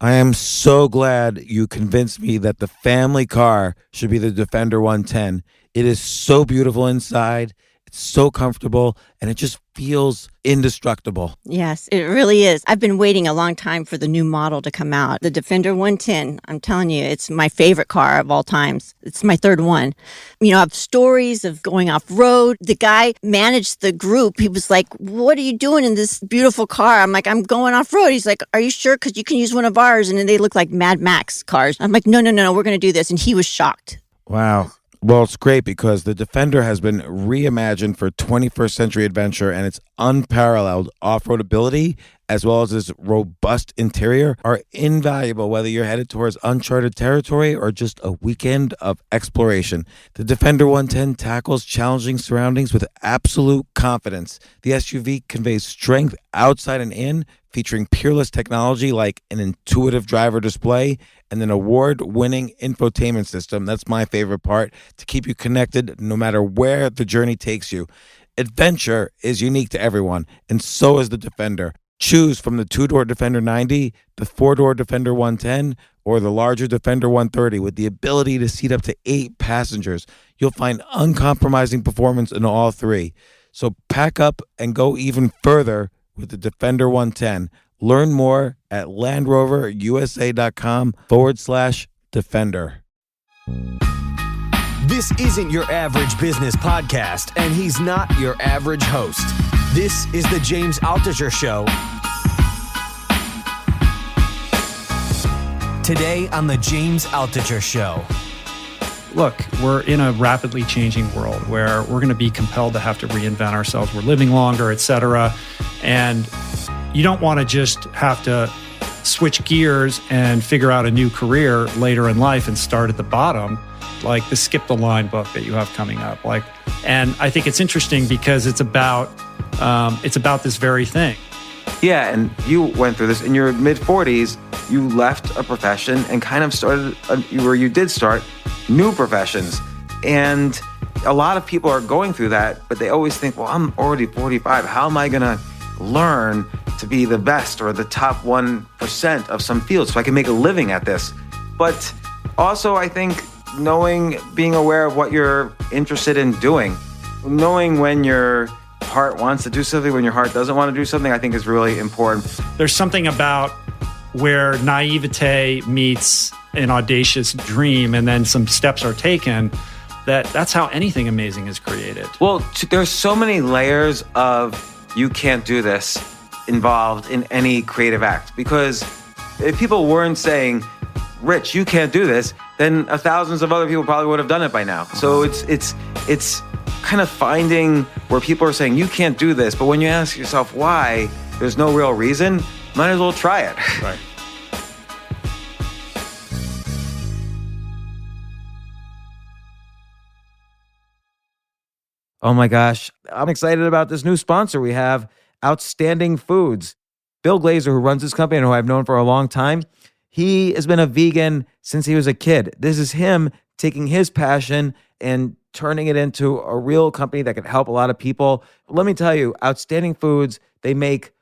I am so glad you convinced me that the family car should be the Defender 110. It is so beautiful inside. It's so comfortable and it just feels indestructible. Yes, it really is. I've been waiting a long time for the new model to come out. The Defender 110, I'm telling you, it's my favorite car of all times. It's my third one. You know, I have stories of going off road. The guy managed the group. He was like, "What are you doing in this beautiful car?" I'm like, "I'm going off road." He's like, "Are you sure? Because you can use one of ours." And then they look like Mad Max cars. I'm like, no, we're going to do this. And he was shocked. Wow. Well, it's great because the Defender has been reimagined for 21st century adventure, and its unparalleled off-road ability as well as its robust interior are invaluable whether you're headed towards uncharted territory or just a weekend of exploration. The Defender 110 tackles challenging surroundings with absolute confidence. The SUV conveys strength outside and in, featuring peerless technology like an intuitive driver display and an award-winning infotainment system. That's my favorite part, to keep you connected no matter where the journey takes you. Adventure is unique to everyone, and so is the Defender. Choose from the two-door Defender 90, the four-door Defender 110, or the larger Defender 130 with the ability to seat up to 8 passengers. You'll find uncompromising performance in all three. So pack up and go even further with the Defender 110. Learn more at LandRoverUSA.com/Defender. This isn't your average business podcast, and he's not your average host. This is the James Altucher Show. Today on the James Altucher Show. Look, we're in a rapidly changing world where we're going to be compelled to have to reinvent ourselves. We're living longer, et cetera. And you don't want to just have to switch gears and figure out a new career later in life and start at the bottom, like the Skip the Line book that you have coming up. And I think it's interesting because it's about this very thing. Yeah, and you went through this in your mid-40s. You left a profession and kind of started you did start new professions. And a lot of people are going through that, but they always think, well, I'm already 45. How am I going to learn to be the best or the top 1% of some field so I can make a living at this? But also, I think being aware of what you're interested in doing, knowing when your heart wants to do something, when your heart doesn't want to do something, I think is really important. There's something about where naivete meets an audacious dream and then some steps are taken, that's how anything amazing is created. Well, there's so many layers of you can't do this involved in any creative act, because if people weren't saying, Rich, you can't do this, then thousands of other people probably would have done it by now. So it's kind of finding where people are saying you can't do this, but when you ask yourself why, there's no real reason, might as well try it. Right. Oh my gosh, I'm excited about this new sponsor we have, Outstanding Foods. Bill Glazer, who runs this company and who I've known for a long time, he has been a vegan since he was a kid. This is him taking his passion and turning it into a real company that can help a lot of people. Let me tell you, Outstanding Foods, they make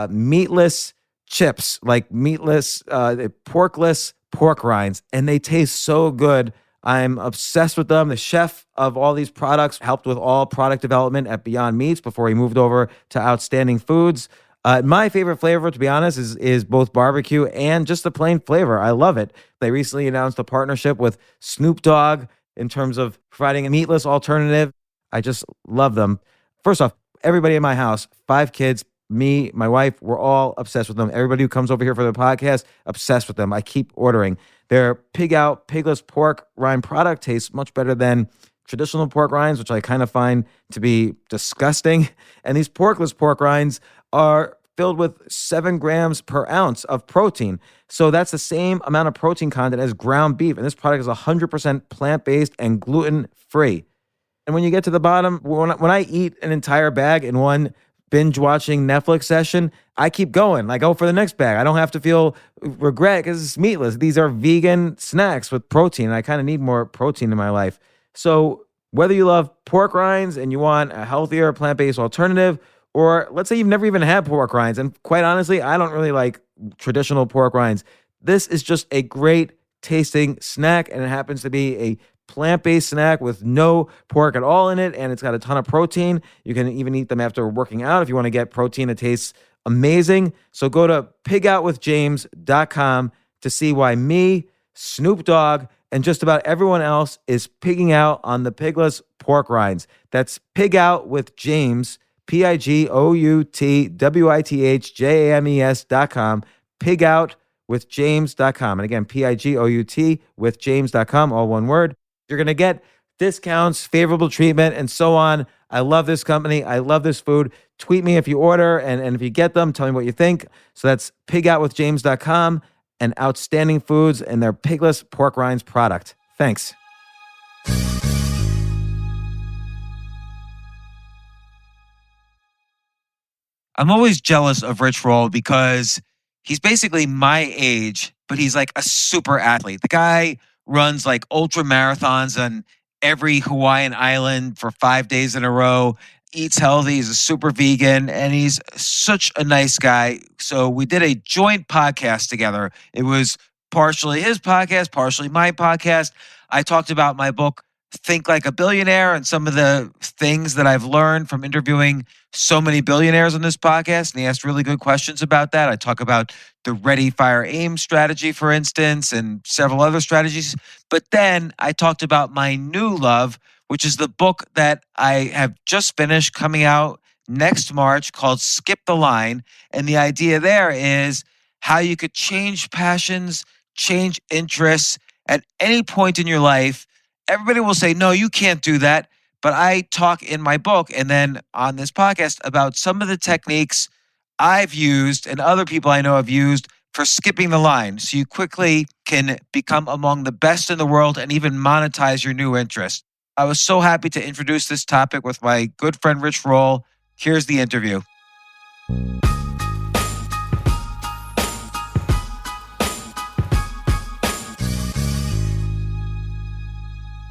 meatless chips, like meatless, porkless pork rinds, and they taste so good. I'm obsessed with them. The chef of all these products helped with all product development at Beyond Meats before he moved over to Outstanding Foods. My favorite flavor, to be honest, is both barbecue and just the plain flavor. I love it. They recently announced a partnership with Snoop Dogg in terms of providing a meatless alternative. I just love them. First off, everybody in my house, 5 kids, me, my wife, we're all obsessed with them. Everybody who comes over here for the podcast, obsessed with them. I keep ordering. Their pig out, pigless pork rind product tastes much better than traditional pork rinds, which I kind of find to be disgusting. And these porkless pork rinds are filled with 7 grams per ounce of protein. So that's the same amount of protein content as ground beef. And this product is 100% plant-based and gluten-free. And when you get to the bottom, when I eat an entire bag in one binge-watching Netflix session, I keep going. I go for the next bag. I don't have to feel regret because it's meatless. These are vegan snacks with protein, and I kind of need more protein in my life. So whether you love pork rinds and you want a healthier plant-based alternative, or let's say you've never even had pork rinds, and quite honestly, I don't really like traditional pork rinds, This is just a great tasting snack, and it happens to be a plant-based snack with no pork at all in it, and it's got a ton of protein. You can even eat them after working out if you want to get protein. It tastes amazing. So go to pigoutwithjames.com to see why me, Snoop Dogg, and just about everyone else is pigging out on the pigless pork rinds. That's Pig Out with James, pigoutwithjames.com, pigoutwithjames.com. And again, pigout with james.com, all one word. You're going to get discounts, favorable treatment, and so on. I love this company. I love this food. Tweet me if you order, and if you get them, tell me what you think. So that's pigoutwithjames.com and Outstanding Foods and their pigless pork rinds product. Thanks. I'm always jealous of Rich Roll because he's basically my age, but he's like a super athlete. The guy runs like ultra marathons on every Hawaiian island for 5 days in a row, eats healthy, he's a super vegan, and he's such a nice guy. So we did a joint podcast together. It was partially his podcast, partially my podcast. I talked about my book, Think Like a Billionaire, and some of the things that I've learned from interviewing so many billionaires on this podcast. And he asked really good questions about that. I talk about the Ready, Fire, Aim strategy, for instance, and several other strategies. But then I talked about my new love, which is the book that I have just finished coming out next March called Skip the Line. And the idea there is how you could change passions, change interests at any point in your life. Everybody will say, no, you can't do that. But I talk in my book and then on this podcast about some of the techniques I've used and other people I know have used for skipping the line. So you quickly can become among the best in the world and even monetize your new interest. I was so happy to introduce this topic with my good friend, Rich Roll. Here's the interview.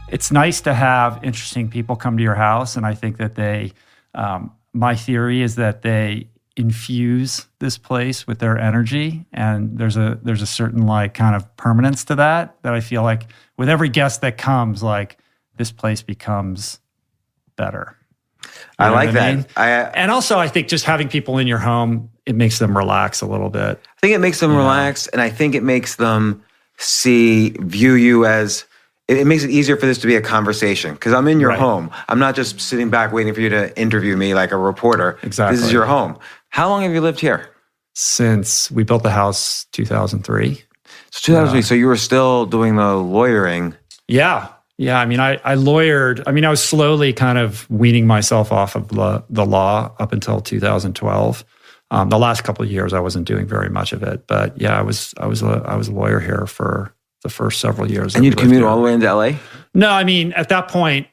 It's nice to have interesting people come to your house, and I think that they, my theory is that they infuse this place with their energy, and there's a certain like kind of permanence to that I feel like with every guest that comes, like this place becomes better. I like that. Mean? And also I think just having people in your home, it makes them relax a little bit. I think it makes them relax, and I think it makes them view you as, it makes it easier for this to be a conversation because I'm in your home. I'm not just sitting back waiting for you to interview me like a reporter. Exactly. This is your home. How long have you lived here? Since we built the house 2003. So 2003. So you were still doing the lawyering. Yeah. I mean, I lawyered. I mean, I was slowly kind of weaning myself off of the law up until 2012. The last couple of years, I wasn't doing very much of it. But yeah, I was a lawyer here for the first several years. And you'd commute all the way into LA? No, I mean, at that point,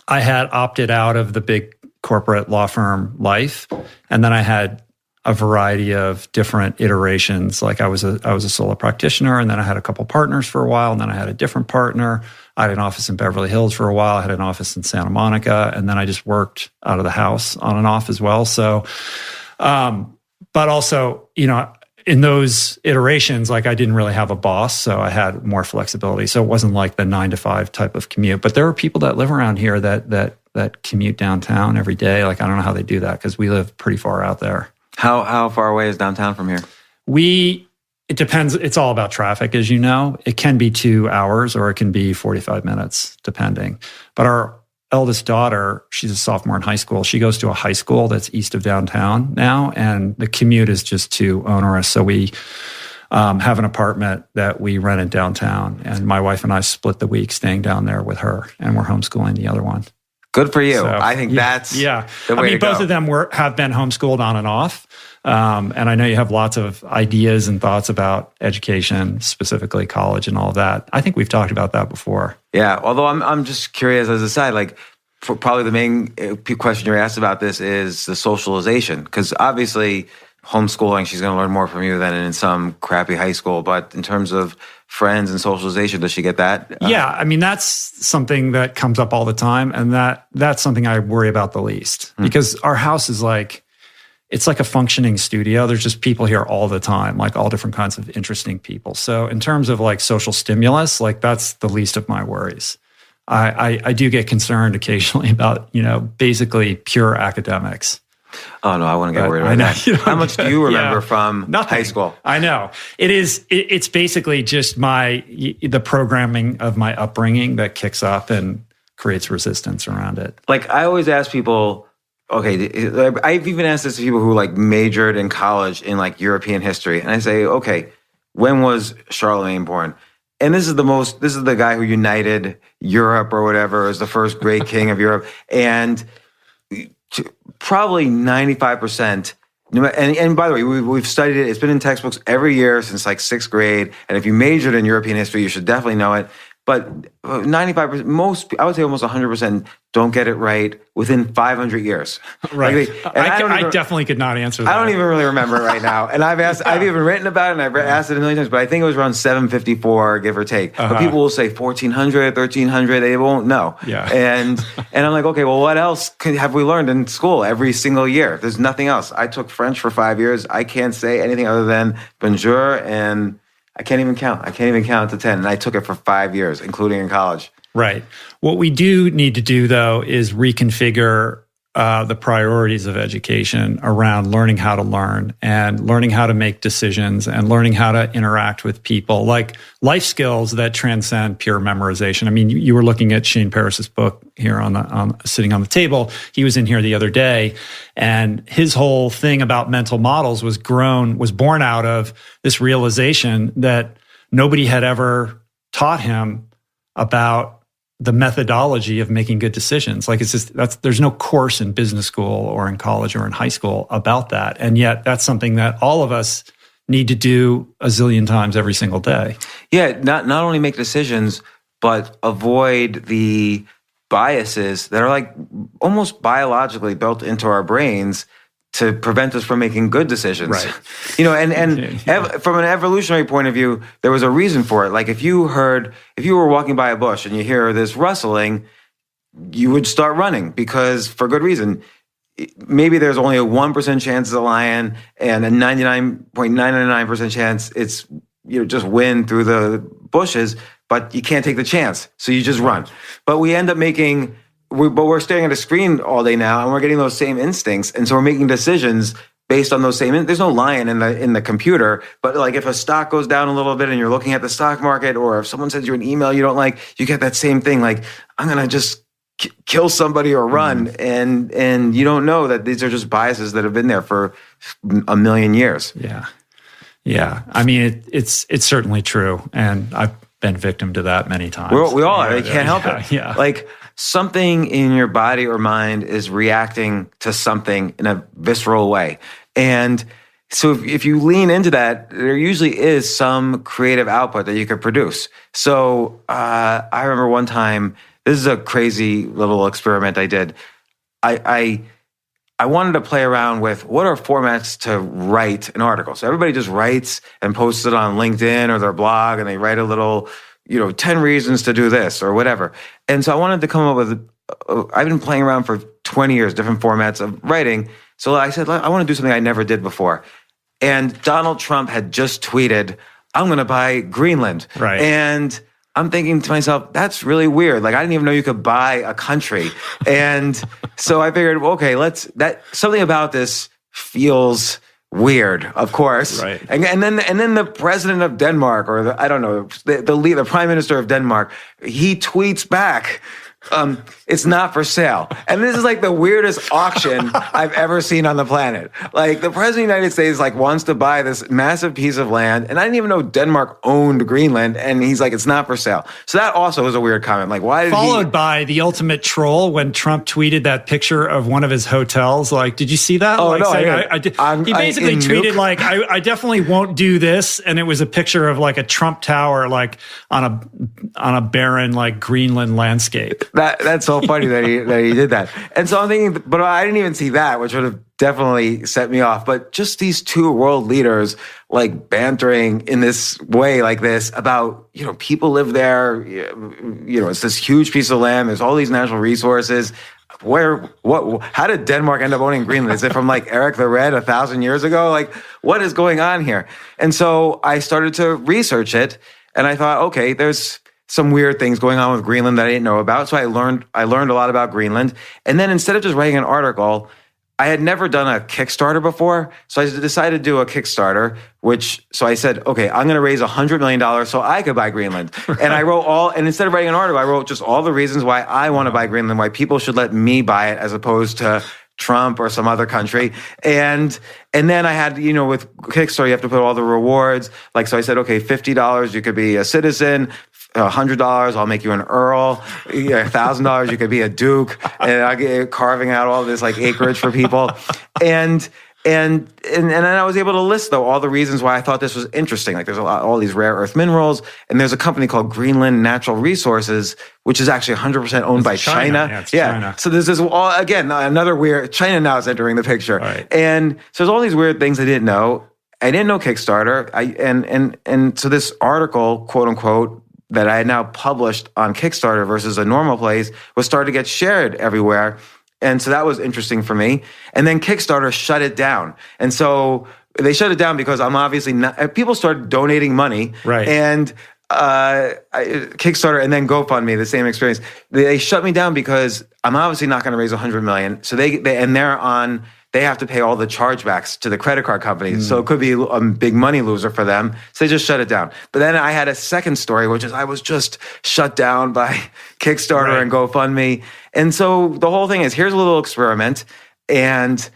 I had opted out of the big corporate law firm life. And then I had a variety of different iterations. Like I was a solo practitioner, and then I had a couple partners for a while, and then I had a different partner. I had an office in Beverly Hills for a while. I had an office in Santa Monica, and then I just worked out of the house on and off as well. So, but also, in those iterations, like I didn't really have a boss, so I had more flexibility. So it wasn't like the 9 to 5 type of commute. But there are people that live around here that commute downtown every day. Like I don't know how they do that because we live pretty far out there. How far away is downtown from here? It depends. It's all about traffic, as you know. It can be 2 hours or it can be 45 minutes, depending. But our eldest daughter, she's a sophomore in high school. She goes to a high school that's east of downtown now, and the commute is just too onerous. So we have an apartment that we rented downtown, and my wife and I split the week staying down there with her, and we're homeschooling the other one. Good for you. So, I think that's the way I mean, to both go. of them have been homeschooled on and off. And I know you have lots of ideas and thoughts about education, specifically college and all of that. I think we've talked about that before. Yeah. Although I'm just curious as a side, like probably the main question you're asked about this is the socialization. Because obviously homeschooling, she's going to learn more from you than in some crappy high school. But in terms of friends and socialization, does she get that? Yeah. I mean, that's something that comes up all the time. And that's something I worry about the least. Because our house is like, it's like a functioning studio. There's just people here all the time, like all different kinds of interesting people. So in terms of like social stimulus, like that's the least of my worries. I do get concerned occasionally about, basically pure academics. Oh no, I want to get worried about that. How much do you remember from Nothing. high school? I know. It's basically just the programming of my upbringing that kicks up and creates resistance around it. Like I always ask people, okay, I've even asked this to people who like majored in college in like European history. And I say, okay, when was Charlemagne born? And this is the guy who united Europe or whatever, as the first great king of Europe. And probably 95%. And by the way, we've studied it. It's been in textbooks every year since like 6th grade. And if you majored in European history, you should definitely know it. But 95%, I would say almost 100% don't get it right within 500 years. Right. I definitely could not answer that. I don't even really remember it right now. And I've even written about it and I've asked it a million times, but I think it was around 754, give or take. But people will say 1400, 1300, they won't know. Yeah. And I'm like, okay, well, what else have we learned in school every single year? There's nothing else. I took French for 5 years. I can't say anything other than bonjour, and I can't even count. I can't even count to 10. And I took it for 5 years, including in college. Right. What we do need to do, though, is reconfigure the priorities of education around learning how to learn and learning how to make decisions and learning how to interact with people, like life skills that transcend pure memorization. I mean, you were looking at Shane Paris's book here sitting on the table. He was in here the other day, and his whole thing about mental models was born out of this realization that nobody had ever taught him about the methodology of making good decisions. Like there's no course in business school or in college or in high school about that. And yet that's something that all of us need to do a zillion times every single day. Yeah, not only make decisions, but avoid the biases that are like almost biologically built into our brains to prevent us from making good decisions. Right. From an evolutionary point of view, there was a reason for it. Like if you were walking by a bush and you hear this rustling, you would start running because for good reason. Maybe there's only a 1% chance it's a lion and a 99.999% chance it's just wind through the bushes, but you can't take the chance. So you just run. But we end up we're staring at a screen all day now, and we're getting those same instincts, and so we're making decisions based on those same. There's no lion in the computer, but like if a stock goes down a little bit, and you're looking at the stock market, or if someone sends you an email you don't like, you get that same thing. Like I'm gonna just kill somebody or run, and you don't know that these are just biases that have been there for a million years. Yeah. I mean, it's certainly true, and I've been victim to that many times. We all are. You can't help it. Yeah. Like something in your body or mind is reacting to something in a visceral way. And so if you lean into that, there usually is some creative output that you could produce. So I remember one time, this is a crazy little experiment I did. I wanted to play around with what are formats to write an article. So everybody just writes and posts it on LinkedIn or their blog, and they write a little, 10 reasons to do this or whatever. And so I wanted to come up with, I've been playing around for 20 years, different formats of writing. So I said, I want to do something I never did before. And Donald Trump had just tweeted, I'm going to buy Greenland. Right. And I'm thinking to myself, that's really weird. Like, I didn't even know you could buy a country. And so I figured, okay, something about this feels weird, of course. Right. And then the president of Denmark, or the prime minister of Denmark, he tweets back, it's not for sale. And this is like the weirdest auction I've ever seen on the planet. Like the president of the United States wants to buy this massive piece of land, and I didn't even know Denmark owned Greenland, and he's like, it's not for sale. So that also was a weird comment. Like, why did Followed by the ultimate troll when Trump tweeted that picture of one of his hotels. Like, did you see that? Oh, like, no, saying, I did. He basically tweeted like, I definitely won't do this, and it was a picture of like a Trump Tower, like on a barren like Greenland landscape. That's so funny that he did that. And so I'm thinking, but I didn't even see that, which would have definitely set me off. But just these two world leaders like bantering in this way like this about, people live there, it's this huge piece of land. There's all these natural resources. how did Denmark end up owning Greenland? Is it from like Eric the Red 1,000 years ago? Like, what is going on here? And so I started to research it, and I thought, okay, there's some weird things going on with Greenland that I didn't know about. So I learned a lot about Greenland. And then instead of just writing an article, I had never done a Kickstarter before. So I decided to do a Kickstarter, so I said, okay, I'm going to raise $100 million so I could buy Greenland. Right. And I wrote and instead of writing an article, I wrote just all the reasons why I want to buy Greenland, why people should let me buy it as opposed to Trump or some other country. And then I had, with Kickstarter, you have to put all the rewards. Like, so I said, okay, $50, you could be a citizen. $100, I'll make you an earl. $1,000, you could be a duke, and I get carving out all this like acreage for people, and then I was able to list though all the reasons why I thought this was interesting. Like there's all these rare earth minerals, and there's a company called Greenland Natural Resources, which is actually 100% owned by China. Yeah, China. So there's this another weird. China now is entering the picture, right. And so there's all these weird things I didn't know. I didn't know Kickstarter. And so this article, quote unquote, that I had now published on Kickstarter versus a normal place was starting to get shared everywhere. And so that was interesting for me. And then Kickstarter shut it down. And so they shut it down because I'm obviously not, people started donating money. Right. And Kickstarter and then GoFundMe, the same experience. They shut me down because I'm obviously not going to raise $100 million. So they have to pay all the chargebacks to the credit card companies. So it could be a big money loser for them. So they just shut it down. But then I had a second story, which is I was just shut down by Kickstarter and GoFundMe. And so the whole thing is, here's a little experiment. And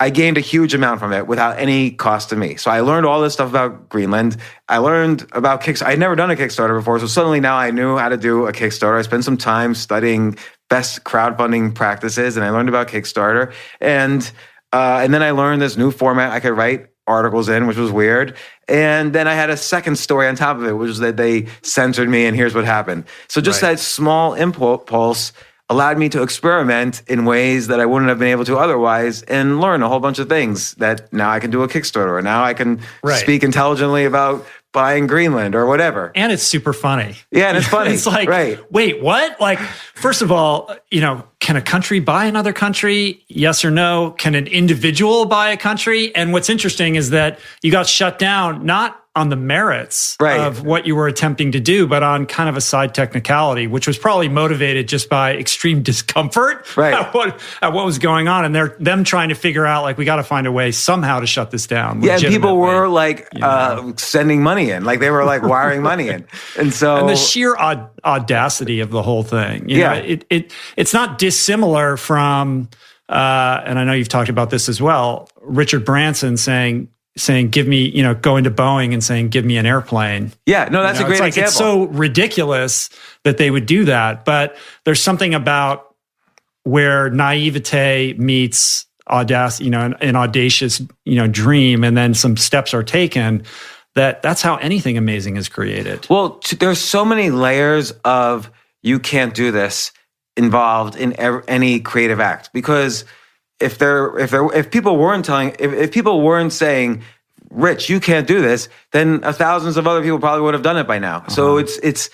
I gained a huge amount from it without any cost to me. So I learned all this stuff about Greenland. I learned about Kickstarter. I'd never done a Kickstarter before. So suddenly now I knew how to do a Kickstarter. I spent some time studying best crowdfunding practices, and I learned about Kickstarter. And then I learned this new format I could write articles in, which was weird. And then I had a second story on top of it, which was that they censored me, and here's what happened. So just that small impulse allowed me to experiment in ways that I wouldn't have been able to otherwise, and learn a whole bunch of things that now I can do a Kickstarter, or now I can speak intelligently about buying Greenland or whatever. And it's super funny. Yeah, and it's funny. It's like, wait, what? Like, first of all, can a country buy another country? Yes or no? Can an individual buy a country? And what's interesting is that you got shut down, not on the merits of what you were attempting to do, but on kind of a side technicality, which was probably motivated just by extreme discomfort at what was going on. And them trying to figure out, like, we got to find a way somehow to shut this down. Yeah, and people were like sending money in, like they were like wiring money in. And the sheer audacity of the whole thing. You know, it's not dissimilar from, and I know you've talked about this as well, Richard Branson saying, give me, going to Boeing and saying, give me an airplane. Yeah, no, that's a great example. It's so ridiculous that they would do that. But there's something about where naivete meets audacity, an audacious, dream, and then some steps are taken. That's how anything amazing is created. Well, there's so many layers of you can't do this involved in any creative act, because if people weren't saying, Rich, you can't do this, then thousands of other people probably would have done it by now. So it's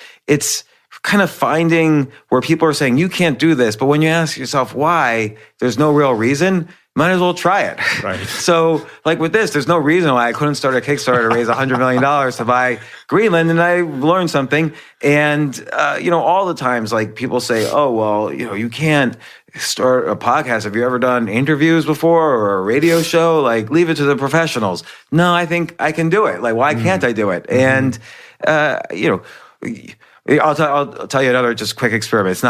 kind of finding where people are saying you can't do this, but when you ask yourself why, there's no real reason. Might as well try it. Right. So, like with this, there's no reason why I couldn't start a Kickstarter to raise $100 million to buy Greenland, and I learned something. And all the times, like people say, "Oh, well, you can't start a podcast. Have you ever done interviews before or a radio show? Like, leave it to the professionals." No, I think I can do it. Like, why can't I do it? And I'll tell you another just quick experiment. It's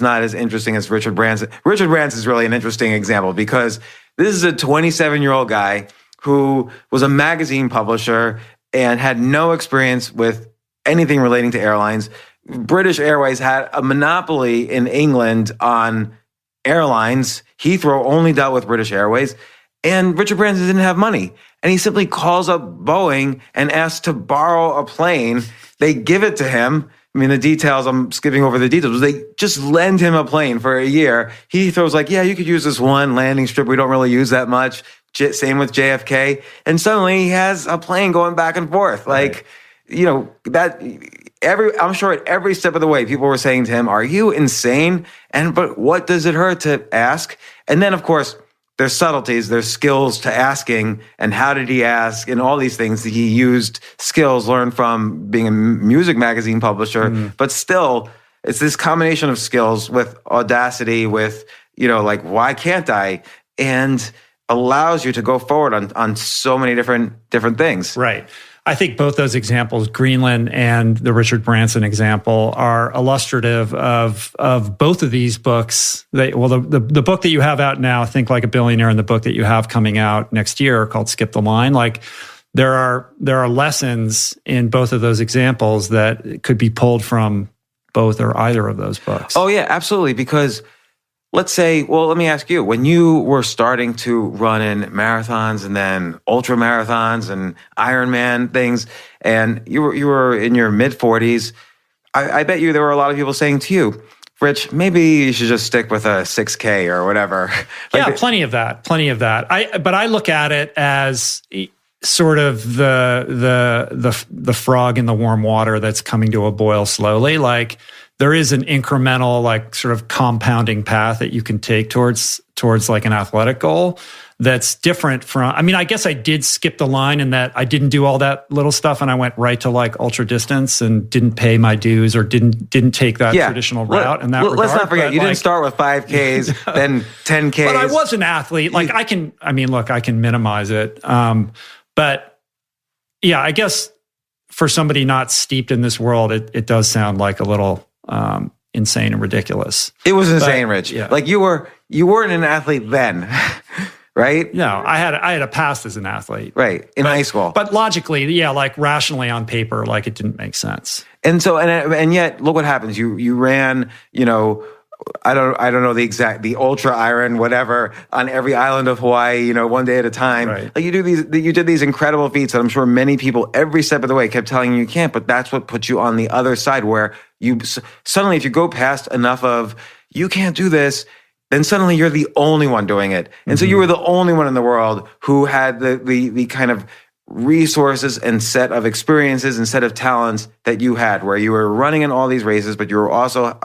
not as interesting as Richard Branson. Richard Branson is really an interesting example because this is a 27-year-old guy who was a magazine publisher and had no experience with anything relating to airlines. British Airways had a monopoly in England on airlines. Heathrow only dealt with British Airways. And Richard Branson didn't have money. And he simply calls up Boeing and asks to borrow a plane. They give it to him. I mean, the details, I'm skipping over the details. They just lend him a plane for a year. Heathrow's like, yeah, you could use this one landing strip. We don't really use that much. Same with JFK. And suddenly he has a plane going back and forth. Like, that I'm sure at every step of the way, people were saying to him, "Are you insane?" But what does it hurt to ask? And then, of course, there's subtleties, there's skills to asking, and how did he ask, and all these things. He used skills learned from being a music magazine publisher, but still, it's this combination of skills with audacity, with, like, why can't I? And allows you to go forward on so many different things. Right. I think both those examples, Greenland and the Richard Branson example, are illustrative of both of these books. The book that you have out now, Think Like a Billionaire, and the book that you have coming out next year called Skip the Line, like there are lessons in both of those examples that could be pulled from both or either of those books. Oh yeah, absolutely. Because let's say, let me ask you, when you were starting to run in marathons and then ultra marathons and Ironman things, and you were in your mid-40s, I bet you there were a lot of people saying to you, Rich, maybe you should just stick with a 6K or whatever. Plenty of that. But I look at it as sort of the frog in the warm water that's coming to a boil slowly. Like, there is an incremental, like, sort of compounding path that you can take towards like an athletic goal that's different from, I guess I did skip the line in that I didn't do all that little stuff and I went right to like ultra distance and didn't pay my dues or didn't take that traditional route in that regard. Let's not forget, you didn't start with 5Ks, then 10Ks. But I was an athlete. Like, I can minimize it. But yeah, I guess for somebody not steeped in this world, it does sound like a little insane and ridiculous. It was insane, Rich. Yeah. Like, you weren't an athlete then, right? No, I had a past as an athlete. Right, in high school. But logically, like rationally on paper, like it didn't make sense. And so, and yet, look what happens. You ran, I don't know the ultra iron, whatever, on every island of Hawaii, one day at a time. Right. Like, you did these incredible feats that I'm sure many people every step of the way kept telling you can't, but that's what put you on the other side, where you suddenly, if you go past enough of, you can't do this, then suddenly you're the only one doing it. And so you were the only one in the world who had the kind of resources and set of experiences and set of talents that you had, where you were running in all these races, but you were also,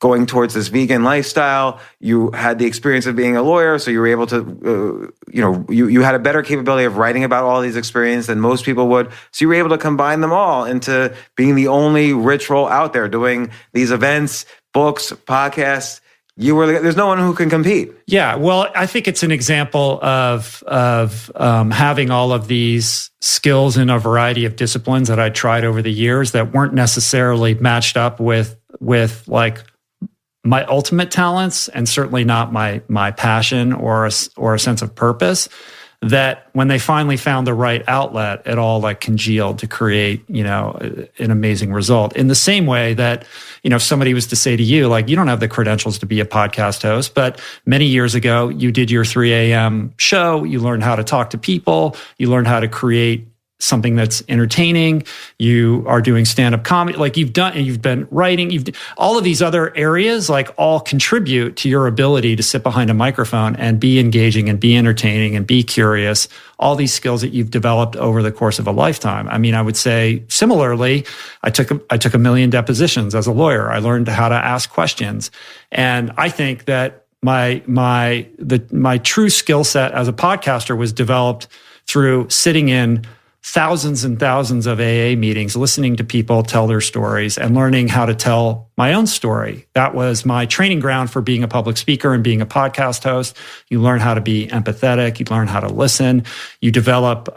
going towards this vegan lifestyle. You had the experience of being a lawyer, so you were able to, you had a better capability of writing about all these experiences than most people would. So you were able to combine them all into being the only rich role out there doing these events, books, podcasts. There's no one who can compete. Yeah, well, I think it's an example of having all of these skills in a variety of disciplines that I tried over the years that weren't necessarily matched up with like my ultimate talents, and certainly not my passion or a sense of purpose. That when they finally found the right outlet, it all like congealed to create, an amazing result. In the same way that, if somebody was to say to you, like, you don't have the credentials to be a podcast host, but many years ago, you did your 3 a.m. show, you learned how to talk to people, you learned how to create something that's entertaining, you are doing stand-up comedy, like you've been writing, all of these other areas, like, all contribute to your ability to sit behind a microphone and be engaging and be entertaining and be curious, all these skills that you've developed over the course of a lifetime. I would say similarly, I took 1 million depositions as a lawyer. I learned how to ask questions. And I think that my true skill set as a podcaster was developed through sitting in thousands and thousands of AA meetings, listening to people tell their stories and learning how to tell my own story. That was my training ground for being a public speaker and being a podcast host. You learn how to be empathetic. You learn how to listen. You develop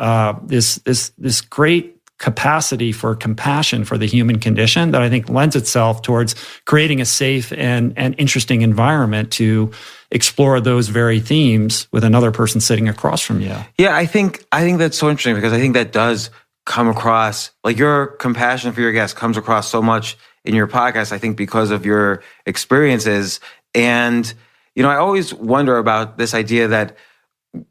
this great capacity for compassion for the human condition that I think lends itself towards creating a safe and interesting environment to explore those very themes with another person sitting across from you. Yeah, I think that's so interesting, because I think that does come across, like, your compassion for your guests comes across so much in your podcast, I think, because of your experiences. And, I always wonder about this idea that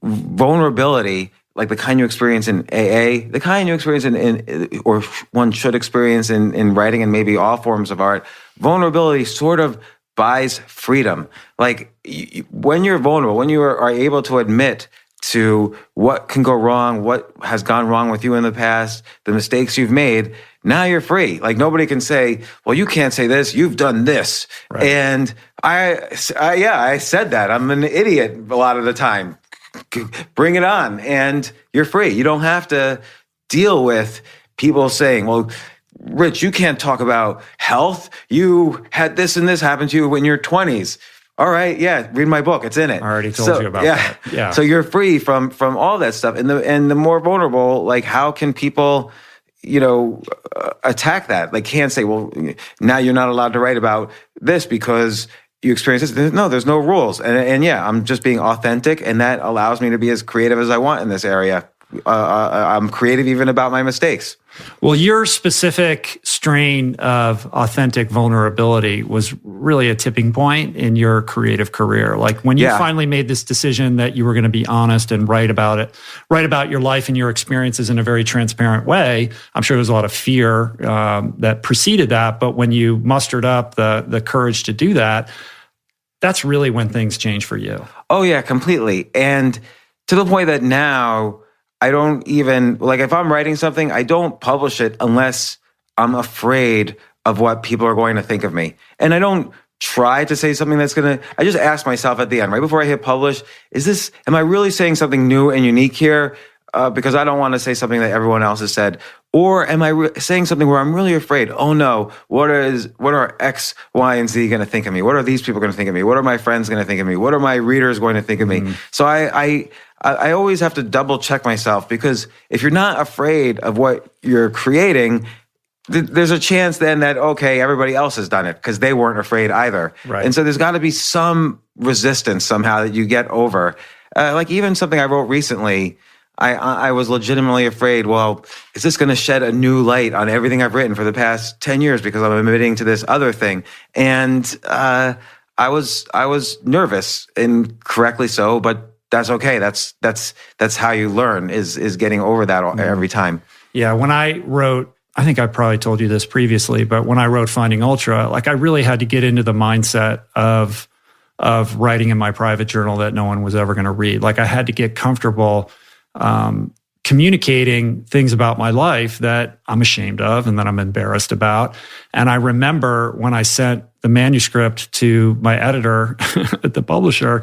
vulnerability, like the kind you experience in AA, the kind you experience in or one should experience in writing and maybe all forms of art, vulnerability sort of buys freedom. Like, when you're vulnerable, when you are able to admit to what can go wrong, what has gone wrong with you in the past, the mistakes you've made. Now you're free. Like nobody can say, well, you can't say this. You've done this. Right. And I said that. I'm an idiot a lot of the time. Bring it on. And you're free. You don't have to deal with people saying, well, Rich, you can't talk about health. You had this and this happen to you in your 20s. All right, yeah, read my book. It's in it. I already told you about that. Yeah. So you're free from all that stuff. And the more vulnerable, like how can people, attack that? Like can't say, well, now you're not allowed to write about this because you experience this. No, there's no rules. And yeah, I'm just being authentic, and that allows me to be as creative as I want in this area. I'm creative even about my mistakes. Well, your specific strain of authentic vulnerability was really a tipping point in your creative career. Like when you finally made this decision that you were going to be honest and write about your life and your experiences in a very transparent way. I'm sure there was a lot of fear that preceded that, but when you mustered up the courage to do that, that's really when things change for you. Oh yeah, completely. And to the point that now I don't even, like if I'm writing something, I don't publish it unless I'm afraid of what people are going to think of me. And I don't try to say something I just ask myself at the end, right before I hit publish, am I really saying something new and unique here? Because I don't want to say something that everyone else has said. Or am I saying something where I'm really afraid, oh no, what are X, Y, and Z going to think of me? What are these people going to think of me? What are my friends going to think of me? What are my readers going to think of me? So I always have to double check myself, because if you're not afraid of what you're creating, there's a chance then that, okay, everybody else has done it because they weren't afraid either. Right. And so there's got to be some resistance somehow that you get over. Like even something I wrote recently, I was legitimately afraid, well, is this going to shed a new light on everything I've written for the past 10 years because I'm admitting to this other thing? And I was nervous, and correctly so, but that's okay. That's how you learn, is getting over that every time. Yeah, when I wrote, I think I probably told you this previously, but when I wrote Finding Ultra, like I really had to get into the mindset of writing in my private journal that no one was ever going to read. Like I had to get comfortable communicating things about my life that I'm ashamed of and that I'm embarrassed about. And I remember when I sent the manuscript to my editor at the publisher,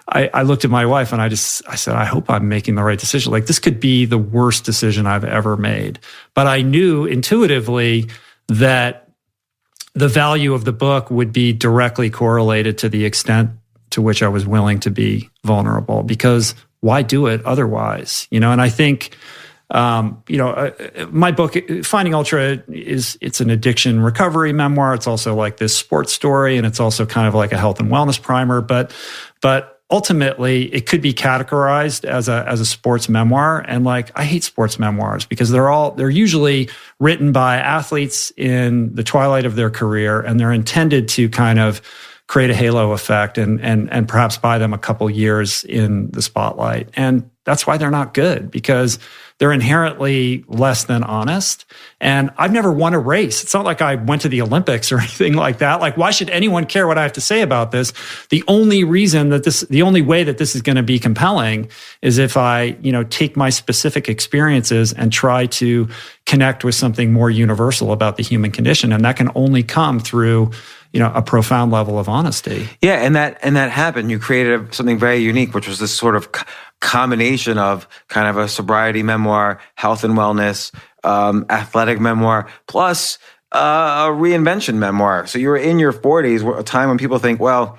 I looked at my wife and I said, I hope I'm making the right decision. Like this could be the worst decision I've ever made. But I knew intuitively that the value of the book would be directly correlated to the extent to which I was willing to be vulnerable, because why do it otherwise? And I think, my book, Finding Ultra, it's an addiction recovery memoir. It's also like this sports story, and it's also kind of like a health and wellness primer. But ultimately, it could be categorized as a sports memoir. And like, I hate sports memoirs because they're usually written by athletes in the twilight of their career, and they're intended to kind of create a halo effect and perhaps buy them a couple years in the spotlight. And that's why they're not good, because they're inherently less than honest. And I've never won a race. It's not like I went to the Olympics or anything like that. Like, why should anyone care what I have to say about this? The only way that this is going to be compelling is if I, take my specific experiences and try to connect with something more universal about the human condition. And that can only come through a profound level of honesty. Yeah, and that happened. You created something very unique, which was this sort of combination of kind of a sobriety memoir, health and wellness, athletic memoir, plus a reinvention memoir. So you were in your 40s, a time when people think, well,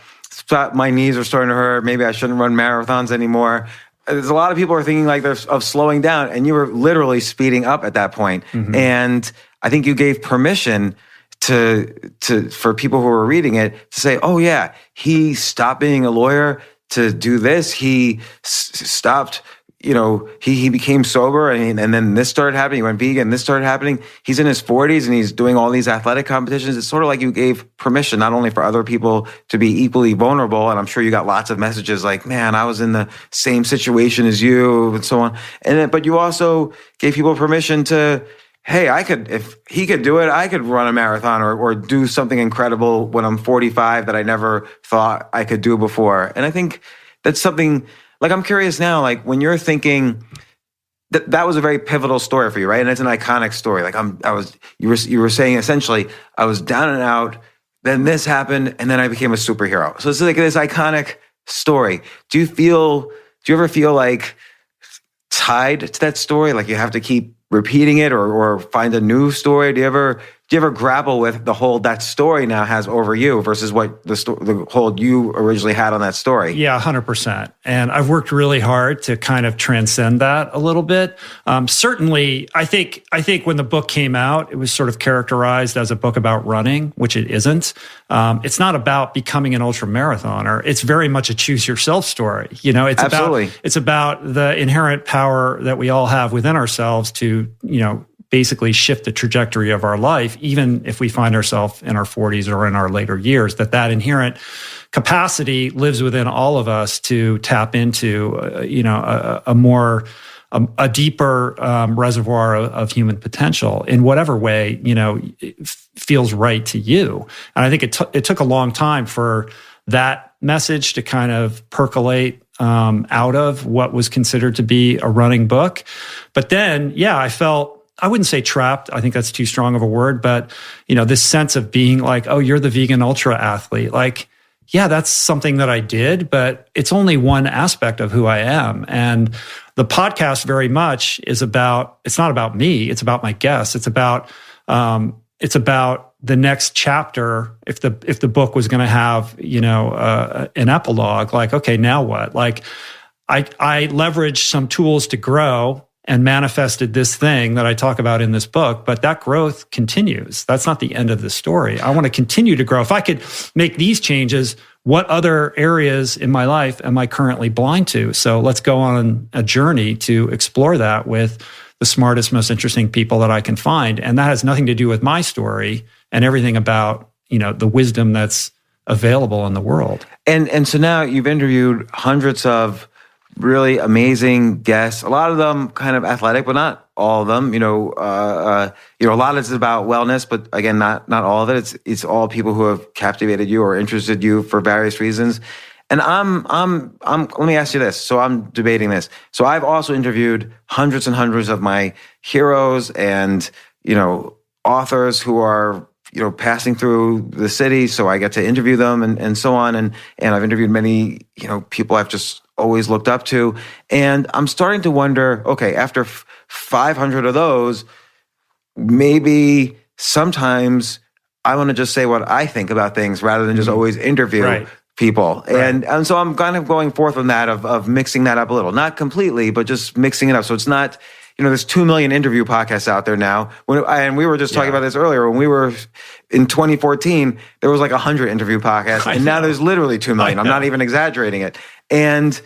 my knees are starting to hurt. Maybe I shouldn't run marathons anymore. There's a lot of people are thinking like they're of slowing down, and you were literally speeding up at that point. Mm-hmm. And I think you gave permission for people who were reading it to say, oh yeah, he stopped being a lawyer to do this. He stopped, he became sober, and then this started happening. He went vegan, this started happening. He's in his 40s and he's doing all these athletic competitions. It's sort of like you gave permission not only for other people to be equally vulnerable, and I'm sure you got lots of messages like, man, I was in the same situation as you, and so on. But you also gave people permission to, hey, if he could do it, I could run a marathon or do something incredible when I'm 45 that I never thought I could do before. And I think that's something, like, I'm curious now, like when you're thinking that was a very pivotal story for you, right? And it's an iconic story. Like you were saying essentially, I was down and out, then this happened, and then I became a superhero. So it's like this iconic story. Do you ever feel like tied to that story? Like you have to keep repeating it or find a new story? Do you ever grapple with the hold that story now has over you versus what the hold you originally had on that story? Yeah, 100%. And I've worked really hard to kind of transcend that a little bit. Certainly, I think when the book came out, it was sort of characterized as a book about running, which it isn't. It's not about becoming an ultra marathoner. It's very much a choose yourself story. It's Absolutely. it's about the inherent power that we all have within ourselves to, basically shift the trajectory of our life, even if we find ourselves in our 40s or in our later years, that inherent capacity lives within all of us to tap into, a deeper reservoir of human potential in whatever way, feels right to you. And I think it took a long time for that message to kind of percolate out of what was considered to be a running book. But then, I wouldn't say trapped. I think that's too strong of a word, but this sense of being like, oh, you're the vegan ultra athlete. Like, yeah, that's something that I did, but it's only one aspect of who I am. And the podcast very much it's not about me. It's about my guests. It's about the next chapter. If the book was going to have, an epilogue, like, okay, now what? Like I leveraged some tools to grow and manifested this thing that I talk about in this book, but that growth continues. That's not the end of the story. I want to continue to grow. If I could make these changes, what other areas in my life am I currently blind to? So let's go on a journey to explore that with the smartest, most interesting people that I can find. And that has nothing to do with my story and everything about, the wisdom that's available in the world. And so now you've interviewed hundreds of really amazing guests, a lot of them kind of athletic, but not all of them. A lot is about wellness, but again, not all of it. It's all people who have captivated you or interested you for various reasons. And let me ask you this. So I'm debating this. So I've also interviewed hundreds and hundreds of my heroes and, authors who are, passing through the city. So I get to interview them and so on. And I've interviewed many, people I've just always looked up to. And I'm starting to wonder, okay, after 500 of those, maybe sometimes I want to just say what I think about things rather than just always interview people. Right. And so I'm kind of going forth on that of mixing that up a little, not completely, but just mixing it up. So it's not, there's 2 million interview podcasts out there now. And we were just talking about this earlier. When we were in 2014, there was like 100 interview podcasts. And now there's literally 2 million. I'm not even exaggerating it. And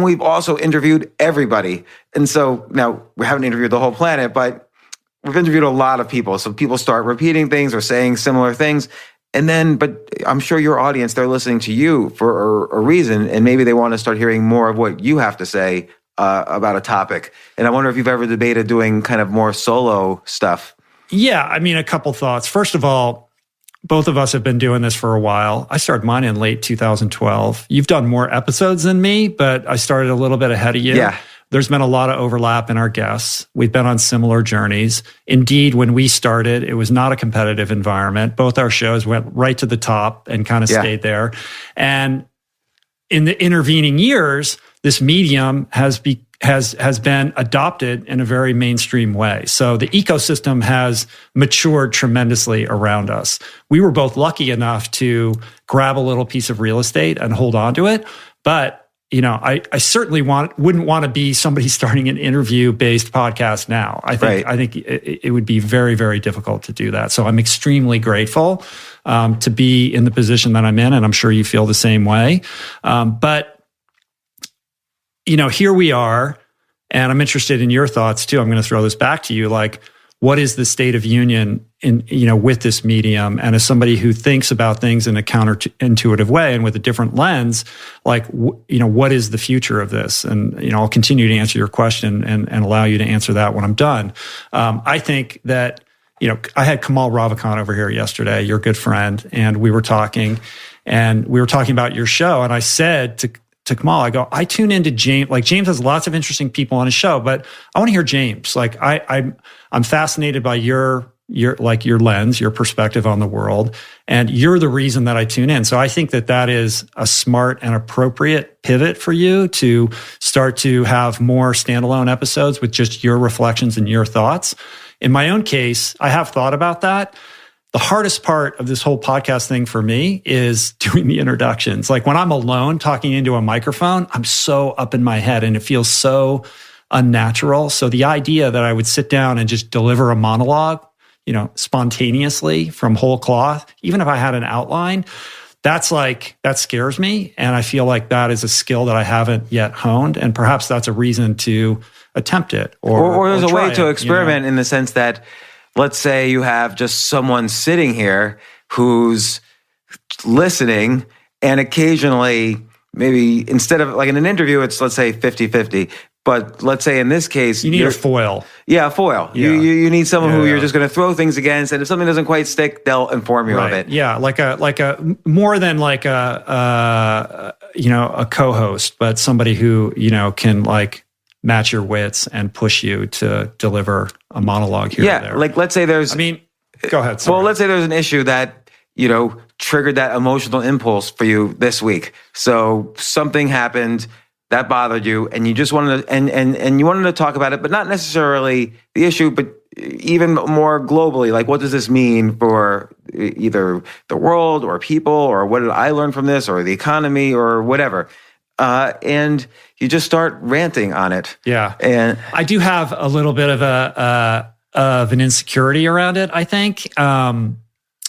we've also interviewed everybody. And so now we haven't interviewed the whole planet, but we've interviewed a lot of people. So people start repeating things or saying similar things. But I'm sure your audience, they're listening to you for a reason. And maybe they want to start hearing more of what you have to say about a topic. And I wonder if you've ever debated doing kind of more solo stuff. Yeah, I mean, a couple thoughts. First of all, both of us have been doing this for a while. I started mine in late 2012. You've done more episodes than me, but I started a little bit ahead of you. Yeah. There's been a lot of overlap in our guests. We've been on similar journeys. Indeed, when we started, it was not a competitive environment. Both our shows went right to the top and kind of stayed there. And in the intervening years, this medium has been adopted in a very mainstream way. So the ecosystem has matured tremendously around us. We were both lucky enough to grab a little piece of real estate and hold on to it. But, I certainly wouldn't want to be somebody starting an interview-based podcast now. I think it would be very, very difficult to do that. So I'm extremely grateful to be in the position that I'm in, and I'm sure you feel the same way. But here we are, and I'm interested in your thoughts too. I'm going to throw this back to you. Like, what is the state of union with this medium? And as somebody who thinks about things in a counterintuitive way and with a different lens, like, what is the future of this? And, I'll continue to answer your question and allow you to answer that when I'm done. I think that, I had Kamal Ravikant over here yesterday, your good friend, and we were talking about your show. And I said to to Kamal, I go, I tune into James. Like James has lots of interesting people on his show, but I want to hear James. Like I'm fascinated by your lens, your perspective on the world, and you're the reason that I tune in. So I think that is a smart and appropriate pivot for you to start to have more standalone episodes with just your reflections and your thoughts. In my own case, I have thought about that. The hardest part of this whole podcast thing for me is doing the introductions. Like when I'm alone talking into a microphone, I'm so up in my head and it feels so unnatural. So the idea that I would sit down and just deliver a monologue, spontaneously from whole cloth, even if I had an outline, that scares me. And I feel like that is a skill that I haven't yet honed. And perhaps that's a reason to attempt it. Or there's a way to experiment in the sense that, let's say you have just someone sitting here who's listening, and occasionally, maybe instead of like in an interview, it's let's say 50-50. But let's say in this case, you need a foil. Yeah, a foil. Yeah. You need someone who you're just going to throw things against, and if something doesn't quite stick, they'll inform you of it. Yeah, like a more than like a co-host, but somebody who can like match your wits and push you to deliver a monologue here or there. Like let's say there's. Go ahead. Sorry. Well, let's say there's an issue that triggered that emotional impulse for you this week. So something happened that bothered you, and you just wanted to, and you wanted to talk about it, but not necessarily the issue, but even more globally. Like, what does this mean for either the world or people, or what did I learn from this, or the economy, or whatever? And you just start ranting on it. Yeah, and I do have a little bit of an insecurity around it, I think.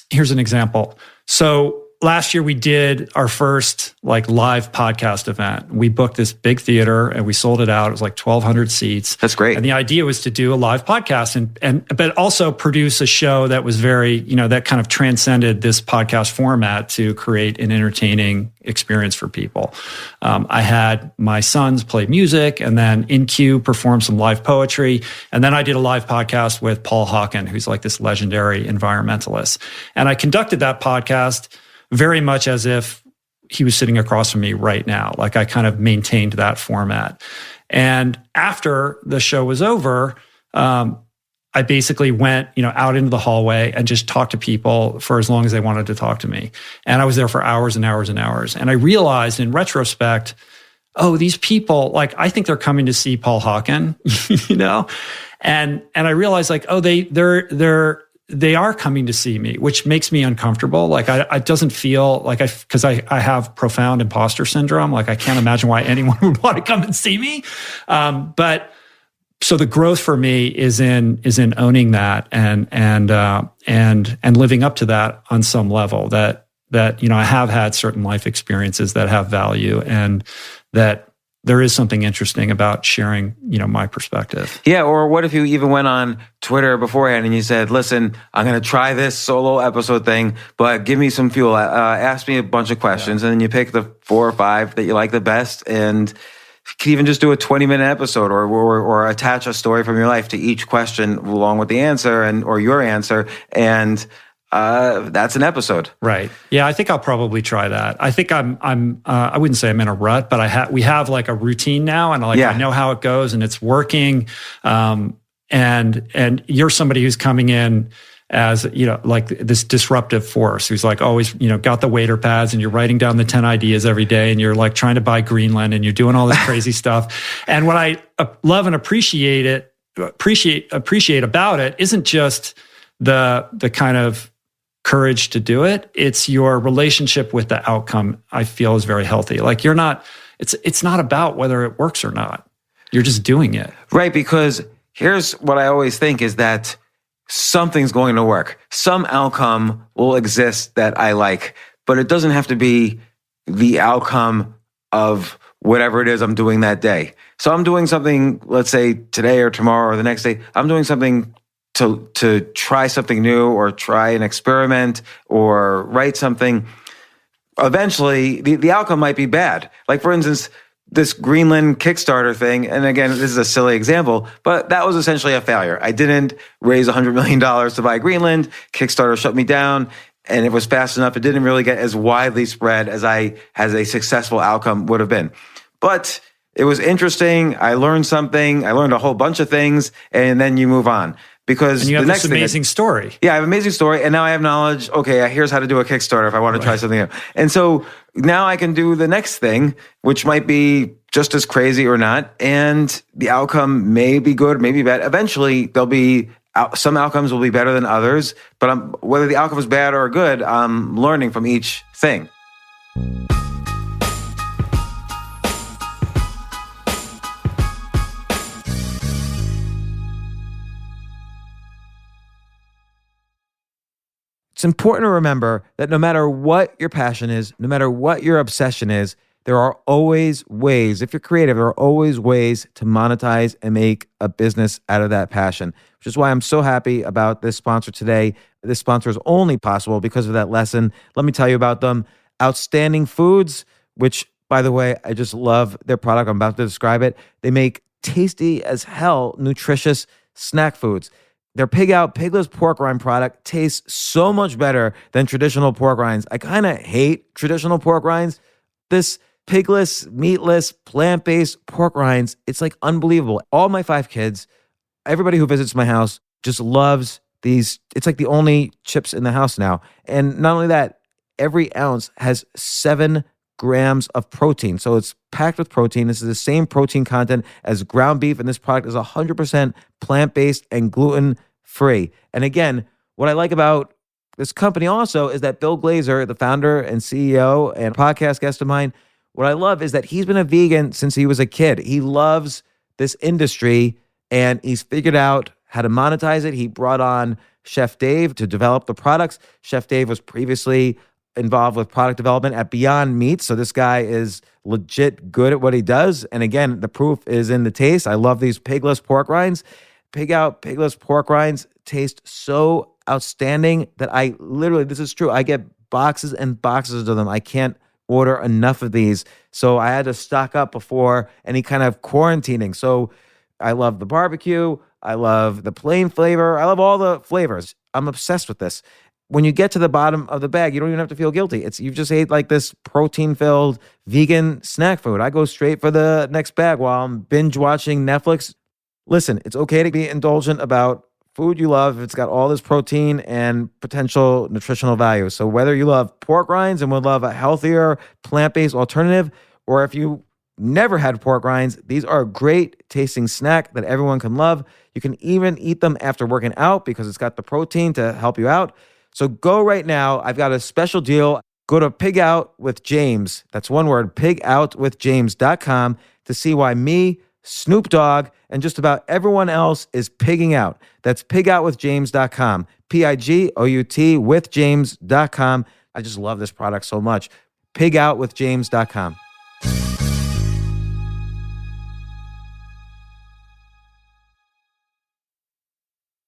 Here's an example. So last year we did our first like live podcast event. We booked this big theater and we sold it out. It was like 1,200 seats. That's great. And the idea was to do a live podcast but also produce a show that was very, that kind of transcended this podcast format to create an entertaining experience for people. I had my sons play music, and then in cue perform some live poetry. And then I did a live podcast with Paul Hawken, who's like this legendary environmentalist. And I conducted that podcast very much as if he was sitting across from me right now. Like I kind of maintained that format. And after the show was over, I basically went, out into the hallway and just talked to people for as long as they wanted to talk to me. And I was there for hours and hours and hours. And I realized in retrospect, these people, like, I think they're coming to see Paul Hawken, and I realized like, they are coming to see me, which makes me uncomfortable. Like it doesn't feel like because I have profound imposter syndrome. Like I can't imagine why anyone would want to come and see me. But so the growth for me is in owning that and living up to that on some level that I have had certain life experiences that have value, and that there is something interesting about sharing, my perspective. Yeah, or what if you even went on Twitter beforehand and you said, listen, I'm going to try this solo episode thing, but give me some fuel. Ask me a bunch of questions, and then you pick the 4 or 5 that you like the best, and you can even just do a 20-minute episode or attach a story from your life to each question along with the answer or your answer, and that's an episode. Right. Yeah, I think I'll probably try that. I think I wouldn't say I'm in a rut, but we have like a routine now, and I know how it goes and it's working. And you're somebody who's coming in as, like this disruptive force who's like always, got the waiter pads, and you're writing down the 10 ideas every day, and you're like trying to buy Greenland, and you're doing all this crazy stuff. And what I love and appreciate about it isn't just the kind of courage to do it. It's your relationship with the outcome, I feel, is very healthy. Like it's not about whether it works or not. You're just doing it. Right, because here's what I always think is that something's going to work. Some outcome will exist that I like, but it doesn't have to be the outcome of whatever it is I'm doing that day. So I'm doing something, let's say today or tomorrow or the next day, I'm doing something to try something new or try an experiment or write something. Eventually, the outcome might be bad. Like, for instance, this Greenland Kickstarter thing, and again, this is a silly example, but that was essentially a failure. I didn't raise $100 million to buy Greenland. Kickstarter shut me down, and it was fast enough. It didn't really get as widely spread as a successful outcome would have been. But it was interesting. I learned something. I learned a whole bunch of things, and then you move on. Because And you the have next this amazing story. Yeah, I have an amazing story, and now I have knowledge. Okay, here's how to do a Kickstarter if I want to try something new. And so now I can do the next thing, which might be just as crazy or not, and the outcome may be good, maybe bad. Eventually, there'll be some outcomes will be better than others, but whether the outcome is bad or good, I'm learning from each thing. It's important to remember that no matter what your passion is, no matter what your obsession is, there are always ways, if you're creative, there are always ways to monetize and make a business out of that passion, which is why I'm so happy about this sponsor today. This sponsor is only possible because of that lesson. Let me tell you about them. Outstanding Foods, which, by the way, I just love their product. I'm about to describe it. They make tasty as hell, nutritious snack foods. Their Pig Out Pigless Pork Rind product tastes so much better than traditional pork rinds. I kind of hate traditional pork rinds. This pigless, meatless, plant-based pork rinds, it's like unbelievable. All my 5 kids, everybody who visits my house just loves these. It's like the only chips in the house now. And not only that, every ounce has 7 grams of protein. So it's packed with protein. This is the same protein content as ground beef, and this product is 100% plant-based and gluten-free. And again, what I like about this company also is that Bill Glazer, the founder and CEO and podcast guest of mine, what I love is that he's been a vegan since he was a kid. He loves this industry, and he's figured out how to monetize it. He brought on Chef Dave to develop the products. Chef Dave was previously involved with product development at Beyond Meat. So this guy is legit good at what he does. And again, the proof is in the taste. I love these pigless pork rinds. Pig Out Pigless Pork Rinds taste so outstanding that I literally, this is true, I get boxes and boxes of them. I can't order enough of these. So I had to stock up before any kind of quarantining. So I love the barbecue. I love the plain flavor. I love all the flavors. I'm obsessed with this. When you get to the bottom of the bag, you don't even have to feel guilty. You've just ate like this protein-filled vegan snack food. I go straight for the next bag while I'm binge watching Netflix. Listen, it's okay to be indulgent about food you love if it's got all this protein and potential nutritional value. So whether you love pork rinds and would love a healthier plant-based alternative, or if you never had pork rinds, these are a great tasting snack that everyone can love. You can even eat them after working out because it's got the protein to help you out. So go right now. I've got a special deal. Go to Pig Out with James. That's one word, pigoutwithjames.com to see why me, Snoop Dogg, and just about everyone else is pigging out. That's pigoutwithjames.com. Pigout with James.com. I just love this product so much. Pigoutwithjames.com.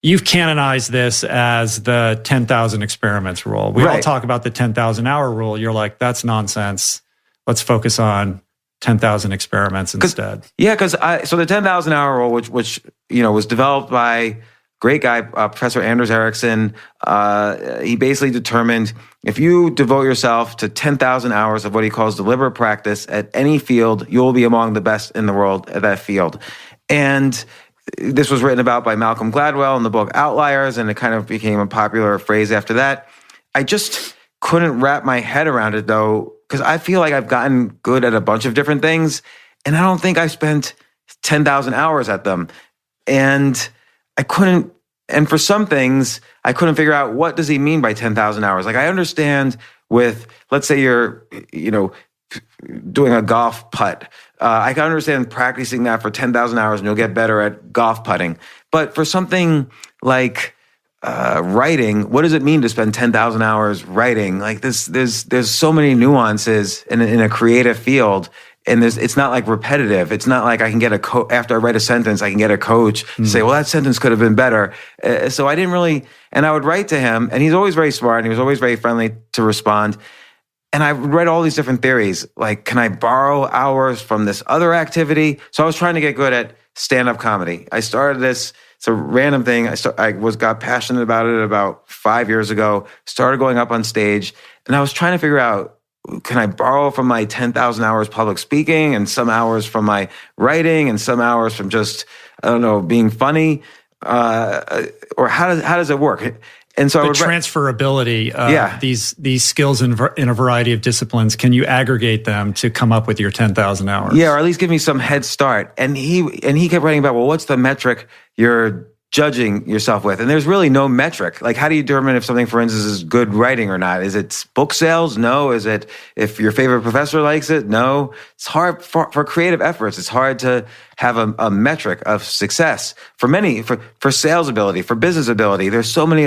You've canonized this as the 10,000 experiments rule. We all talk about the 10,000 hour rule. You're like, that's nonsense. Let's focus on 10,000 experiments instead. Yeah, because so the 10,000 hour rule, which was developed by great guy, Professor Anders Ericsson, he basically determined if you devote yourself to 10,000 hours of what he calls deliberate practice at any field, you will be among the best in the world at that field. And this was written about by Malcolm Gladwell in the book Outliers, and it kind of became a popular phrase after that. I just couldn't wrap my head around it, though, because I feel like I've gotten good at a bunch of different things, and I don't think I spent 10,000 hours at them. And and for some things, I couldn't figure out what does he mean by 10,000 hours. Like I understand with, let's say you're, doing a golf putt. I can understand practicing that for 10,000 hours and you'll get better at golf putting. But for something like writing, what does it mean to spend 10,000 hours writing? Like there's so many nuances in a creative field, and it's not like repetitive. It's not like I can get after I write a sentence, I can get a coach to say, well, that sentence could have been better. So I didn't really, and I would write to him, and he's always very smart and he was always very friendly to respond. And I read all these different theories, like, can I borrow hours from this other activity? So I was trying to get good at stand-up comedy. I started this, it's a random thing. I got passionate about it about 5 years ago, started going up on stage, and I was trying to figure out, can I borrow from my 10,000 hours public speaking and some hours from my writing and some hours from just, I don't know, being funny? Or how does it work? And so the transferability of these skills in a variety of disciplines, can you aggregate them to come up with your 10,000 hours? Yeah, or at least give me some head start. And he kept writing about, well, what's the metric you're judging yourself with? And there's really no metric. Like, how do you determine if something, for instance, is good writing or not? Is it book sales? No. Is it if your favorite professor likes it? No. It's hard for creative efforts. It's hard to have a metric of success for sales ability, for business ability. There's so many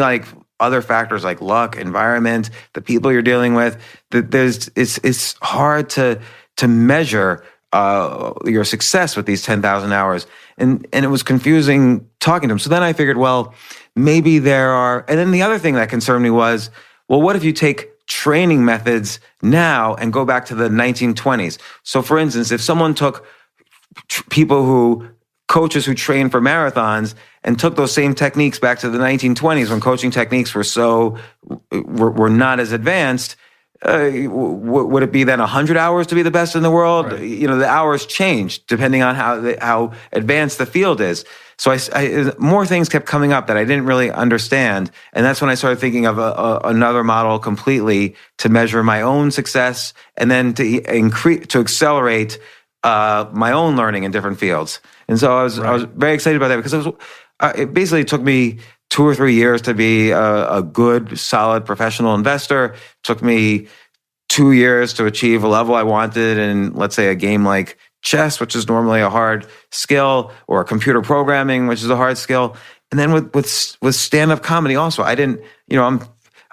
other factors like luck, environment, the people you're dealing with. It's hard to measure your success with these 10,000 hours. And it was confusing talking to him. So then I figured, well, maybe there are, and then the other thing that concerned me was, well, what if you take training methods now and go back to the 1920s? So for instance, if someone took coaches who train for marathons and took those same techniques back to the 1920s when coaching techniques were not as advanced, would it be then 100 hours to be the best in the world? Right. The hours change depending on how advanced the field is. So more things kept coming up that I didn't really understand. And that's when I started thinking of another model completely to measure my own success and then to accelerate my own learning in different fields. And so I was very excited about that because it basically took me 2 or 3 years to be a good, solid professional investor. It took me 2 years to achieve a level I wanted in, let's say, a game like chess, which is normally a hard skill, or computer programming, which is a hard skill. And then with stand-up comedy also, I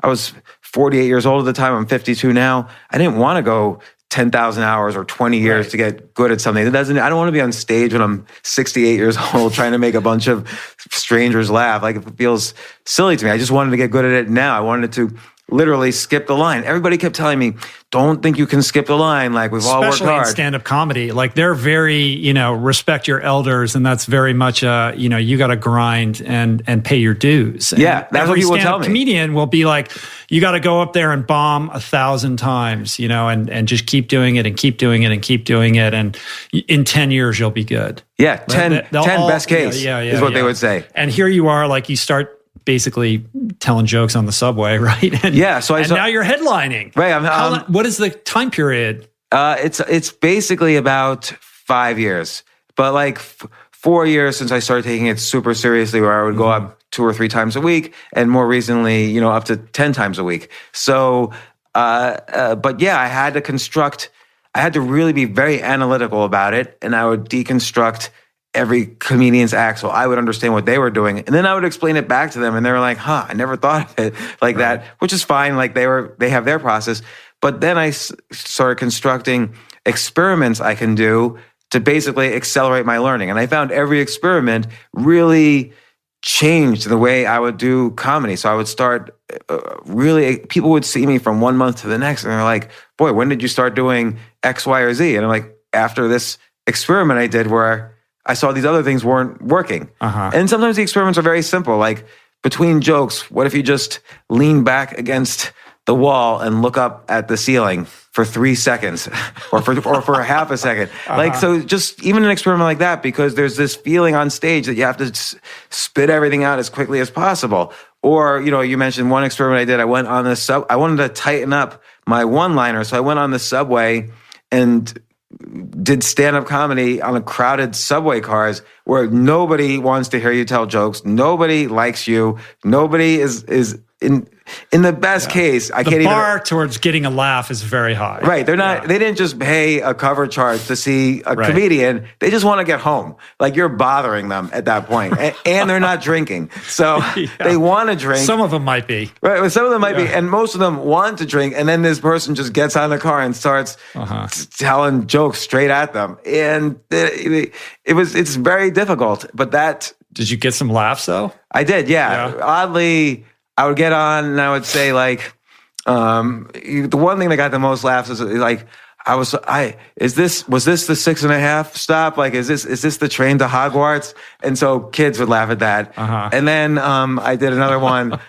was 48 years old at the time. I'm 52 now. I didn't want to go 10,000 hours or 20 years to get good at something. I don't want to be on stage when I'm 68 years old trying to make a bunch of strangers laugh. Like, it feels silly to me. I just wanted to get good at it now. I wanted to literally skip the line. Everybody kept telling me, don't think you can skip the line. Like, we've all worked hard. Especially in stand-up comedy. Like, they're very, respect your elders. And that's very much, you got to grind and pay your dues. Yeah, that's what people tell me. Comedian will be like, you got to go up there and bomb 1,000 times, and just keep doing it and keep doing it and keep doing it. And in 10 years, you'll be good. Yeah, 10 best case is what they would say. And here you are, like, you start basically telling jokes on the subway, right? And, now you're headlining. Right. What is the time period? It's basically about 5 years, but like 4 years since I started taking it super seriously, where I would go up 2 or 3 times a week, and more recently, up to 10 times a week. So, but yeah, I had to really be very analytical about it, and I would deconstruct every comedian's act, so I would understand what they were doing, and then I would explain it back to them, and they were like, I never thought of it like that, which is fine. Like, they have their process. But then I started constructing experiments I can do to basically accelerate my learning. And I found every experiment really changed the way I would do comedy. So I would start people would see me from 1 month to the next, and they're like, boy, when did you start doing X, Y, or Z? And I'm like, after this experiment I did where I saw these other things weren't working. And sometimes the experiments are very simple. Like, between jokes, what if you just lean back against the wall and look up at the ceiling for 3 seconds or for a half a second? Like, so just even an experiment like that, because there's this feeling on stage that you have to spit everything out as quickly as possible. Or, you mentioned one experiment I did. I went on I wanted to tighten up my one-liner. So I went on the subway and did stand-up comedy on a crowded subway cars where nobody wants to hear you tell jokes. Nobody likes you. Nobody is in the best case. The bar towards getting a laugh is very high. Right. They're not. They didn't just pay a cover charge to see a comedian. They just want to get home. Like, you're bothering them at that point, and they're not drinking, so they want to drink. Some of them might be. Right. Well, some of them might be, and most of them want to drink. And then this person just gets out of the car and starts telling jokes straight at them, and it's very difficult. But did you get some laughs though? I did. Yeah. Oddly, I would get on and I would say, like, the one thing that got the most laughs is like, was this the 6.5 stop? Like, is this the train to Hogwarts? And so kids would laugh at that. And then I did another one.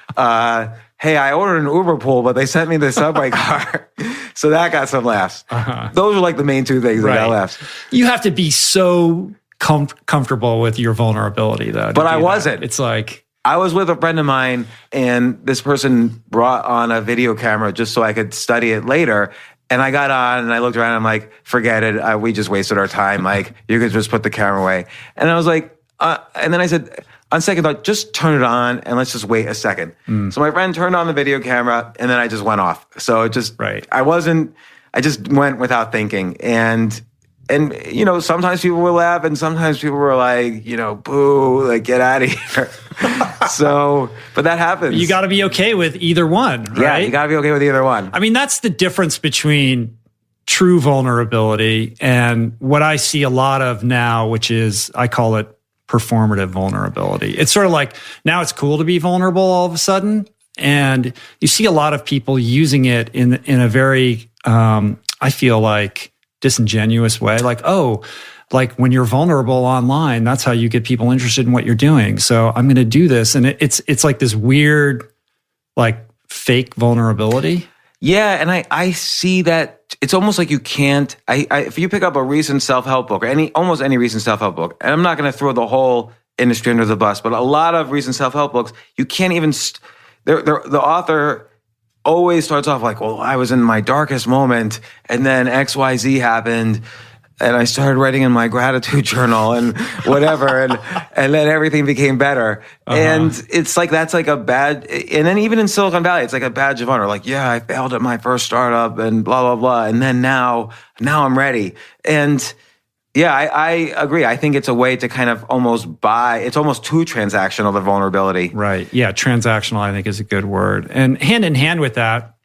Hey, I ordered an Uber pool, but they sent me the subway car. So that got some laughs. Those were like the main two things that got laughs. You have to be so comfortable with your vulnerability, though. But I wasn't. It's like, I was with a friend of mine, and this person brought on a video camera just so I could study it later. And I got on and I looked around and I'm like, forget it. We just wasted our time. Like, you could just put the camera away. And I was like, and then I said, on second thought, just turn it on and let's just wait a second. So my friend turned on the video camera and then I just went off. So it just, I just went without thinking. And you know, sometimes people will laugh and sometimes people were like, you know, boo, like, get out of here. So, but that happens. You got to be okay with either one, right? Yeah, you got to be okay with either one. I mean, that's the difference between true vulnerability and what I see a lot of now, which is, I call it performative vulnerability. It's sort of like, now it's cool to be vulnerable all of a sudden. And you see a lot of people using it in a very, I feel like, disingenuous way. Like, oh, like when you're vulnerable online, that's how you get people interested in what you're doing. So I'm going to do this. And it's like this weird, like, fake vulnerability. Yeah, and I see that it's almost like you can't. If you pick up a recent self-help book or almost any recent self-help book, and I'm not going to throw the whole industry under the bus, but a lot of recent self-help books, you can't even. The author always starts off like, well, I was in my darkest moment, and then XYZ happened, and I started writing in my gratitude journal and whatever, and then everything became better. And it's like, that's like a bad, and then even in Silicon Valley, it's like a badge of honor. Like, yeah, I failed at my first startup and blah, blah, blah. And then now I'm ready. And yeah, I agree. I think it's a way to kind of it's almost too transactional, the vulnerability. Right. Yeah. Transactional, I think, is a good word. And hand in hand with that,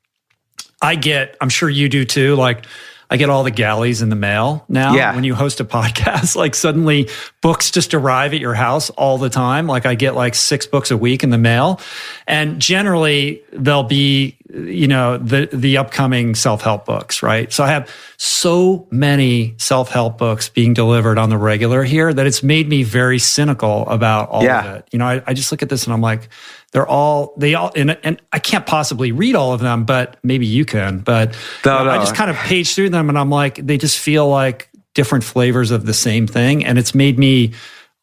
I'm sure you do too, like, I get all the galleys in the mail now. Yeah. When you host a podcast, like, suddenly books just arrive at your house all the time. Like, I get like 6 books a week in the mail, and generally they'll be, you know, the upcoming self-help books, right? So I have so many self-help books being delivered on the regular here that it's made me very cynical about all of it. You know, I just look at this and I'm like, they all, and I can't possibly read all of them, but maybe you can. But I just kind of page through them and I'm like, they just feel like different flavors of the same thing. And it's made me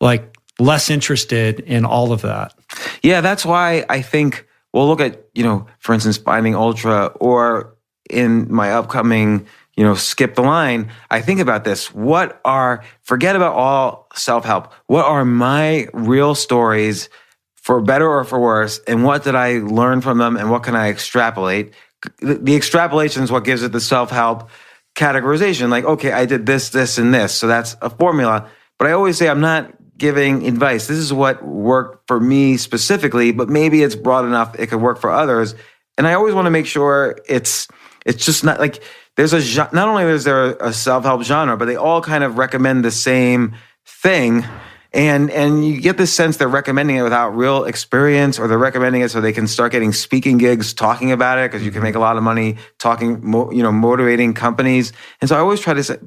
like less interested in all of that. Yeah, that's why I think, well, look at, you know, for instance, Finding Ultra, or in my upcoming, you know, Skip the Line, I think about this. Forget about all self-help. What are my real stories, for better or for worse, and what did I learn from them, and what can I extrapolate? The extrapolation is what gives it the self-help categorization. Like, okay, I did this, this, and this. So that's a formula. But I always say I'm not giving advice. This is what worked for me specifically, but maybe it's broad enough it could work for others. And I always want to make sure it's just not like not only is there a self-help genre, but they all kind of recommend the same thing. And you get this sense they're recommending it without real experience, or they're recommending it so they can start getting speaking gigs talking about it, because you can make a lot of money talking, motivating companies. And so I always try to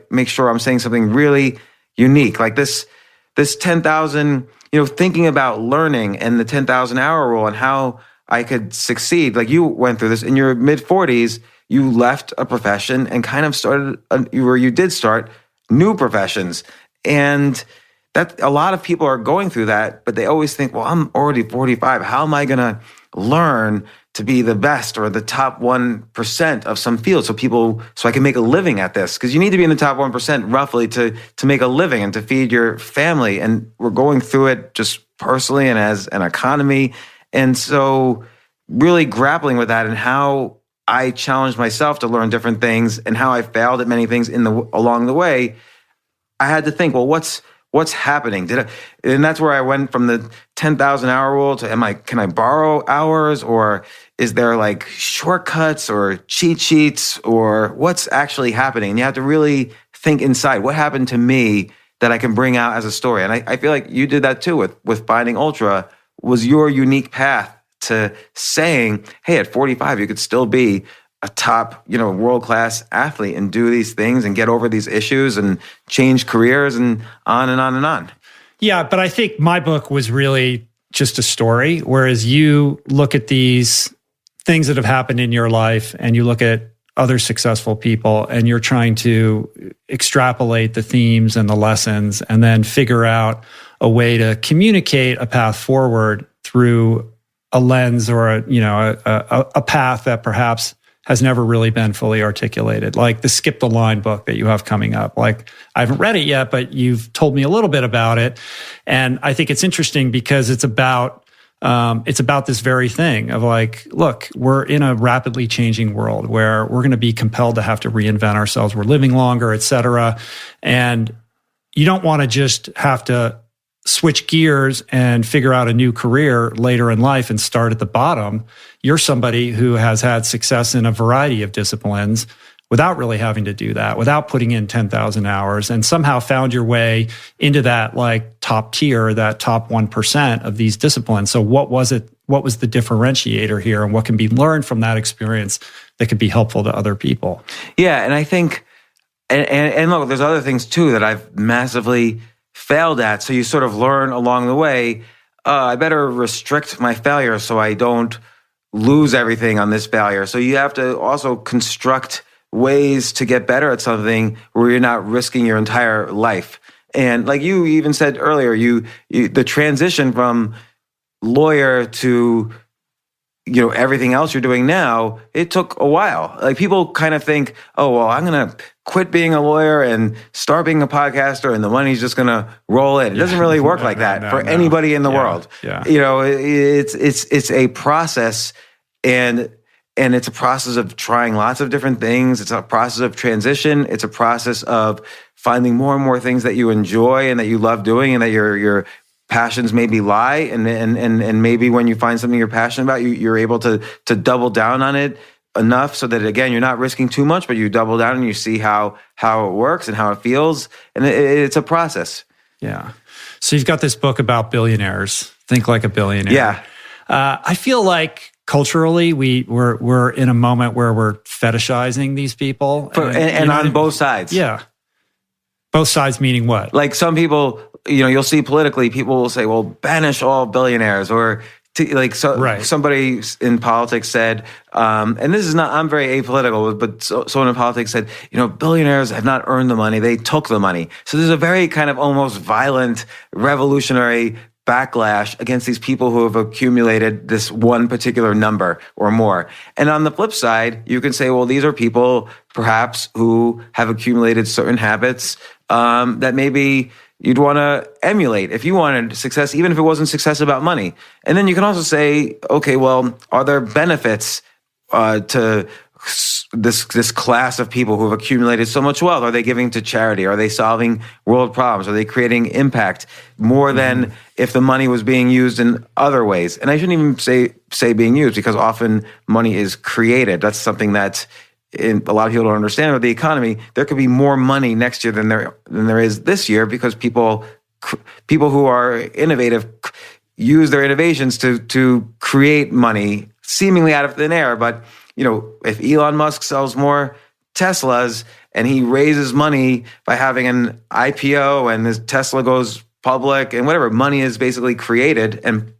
make sure I'm saying something really unique, like this 10,000, thinking about learning and the 10,000 hour rule and how I could succeed. Like, you went through this in your mid 40s, you left a profession and kind of started you did start new professions. And that a lot of people are going through that, but they always think, well, I'm already 45. How am I going to learn to be the best or the top 1% of some field so I can make a living at this? Because you need to be in the top 1% roughly to make a living and to feed your family. And we're going through it just personally and as an economy. And so really grappling with that and how I challenged myself to learn different things and how I failed at many things along the way, I had to think, well, what's happening? And that's where I went from the 10,000 hour rule to, can I borrow hours, or is there like shortcuts or cheat sheets, or what's actually happening? And you have to really think inside, what happened to me that I can bring out as a story? And I feel like you did that too with Finding Ultra. Was your unique path to saying, hey, at 45, you could still be a top, world-class athlete and do these things and get over these issues and change careers and on and on and on. Yeah, but I think my book was really just a story, whereas you look at these things that have happened in your life and you look at other successful people and you're trying to extrapolate the themes and the lessons and then figure out a way to communicate a path forward through a lens or a path that perhaps has never really been fully articulated, like the Skip the Line book that you have coming up. Like, I haven't read it yet, but you've told me a little bit about it. And I think it's interesting because it's about this very thing of like, look, we're in a rapidly changing world where we're going to be compelled to have to reinvent ourselves. We're living longer, et cetera. And you don't want to just have to switch gears and figure out a new career later in life and start at the bottom. You're somebody who has had success in a variety of disciplines without really having to do that, without putting in 10,000 hours, and somehow found your way into that like top tier, that top 1% of these disciplines. So what was it? What was the differentiator here, and what can be learned from that experience that could be helpful to other people? Yeah, and I think, and look, there's other things too that I've massively failed at. So you sort of learn along the way, I better restrict my failure so I don't lose everything on this failure. So you have to also construct ways to get better at something where you're not risking your entire life. And like you even said earlier, you the transition from lawyer to everything else you're doing now, it took a while. Like, people kind of think, oh, well, I'm going to quit being a lawyer and start being a podcaster and the money's just going to roll in. It doesn't really work like that for anybody in the world. Yeah. It's a process, and it's a process of trying lots of different things. It's a process of transition. It's a process of finding more and more things that you enjoy and that you love doing and that your passions maybe lie, and maybe when you find something you're passionate about, you're able to double down on it enough so that, again, you're not risking too much, but you double down and you see how it works and how it feels, and it's a process. Yeah. So you've got this book about billionaires. Think like a billionaire. Yeah. I feel like culturally we're in a moment where we're fetishizing these people, and on both sides. Yeah. Both sides meaning what? Like, some people, you'll see politically, people will say, well, banish all billionaires, or right. Somebody in politics said, and this is not, I'm very apolitical, but someone in politics said, billionaires have not earned the money, they took the money. So there's a very kind of almost violent, revolutionary backlash against these people who have accumulated this one particular number or more. And on the flip side, you can say, well, these are people perhaps who have accumulated certain habits that maybe you'd want to emulate if you wanted success, even if it wasn't success about money. And then you can also say, okay, well, are there benefits to this class of people who have accumulated so much wealth? Are they giving to charity? Are they solving world problems? Are they creating impact more than if the money was being used in other ways? And I shouldn't even say being used, because often money is created. That's something that a lot of people don't understand about the economy. There could be more money next year than there is this year, because people who are innovative use their innovations to create money seemingly out of thin air. But if Elon Musk sells more Teslas and he raises money by having an IPO and his Tesla goes public and whatever, money is basically created and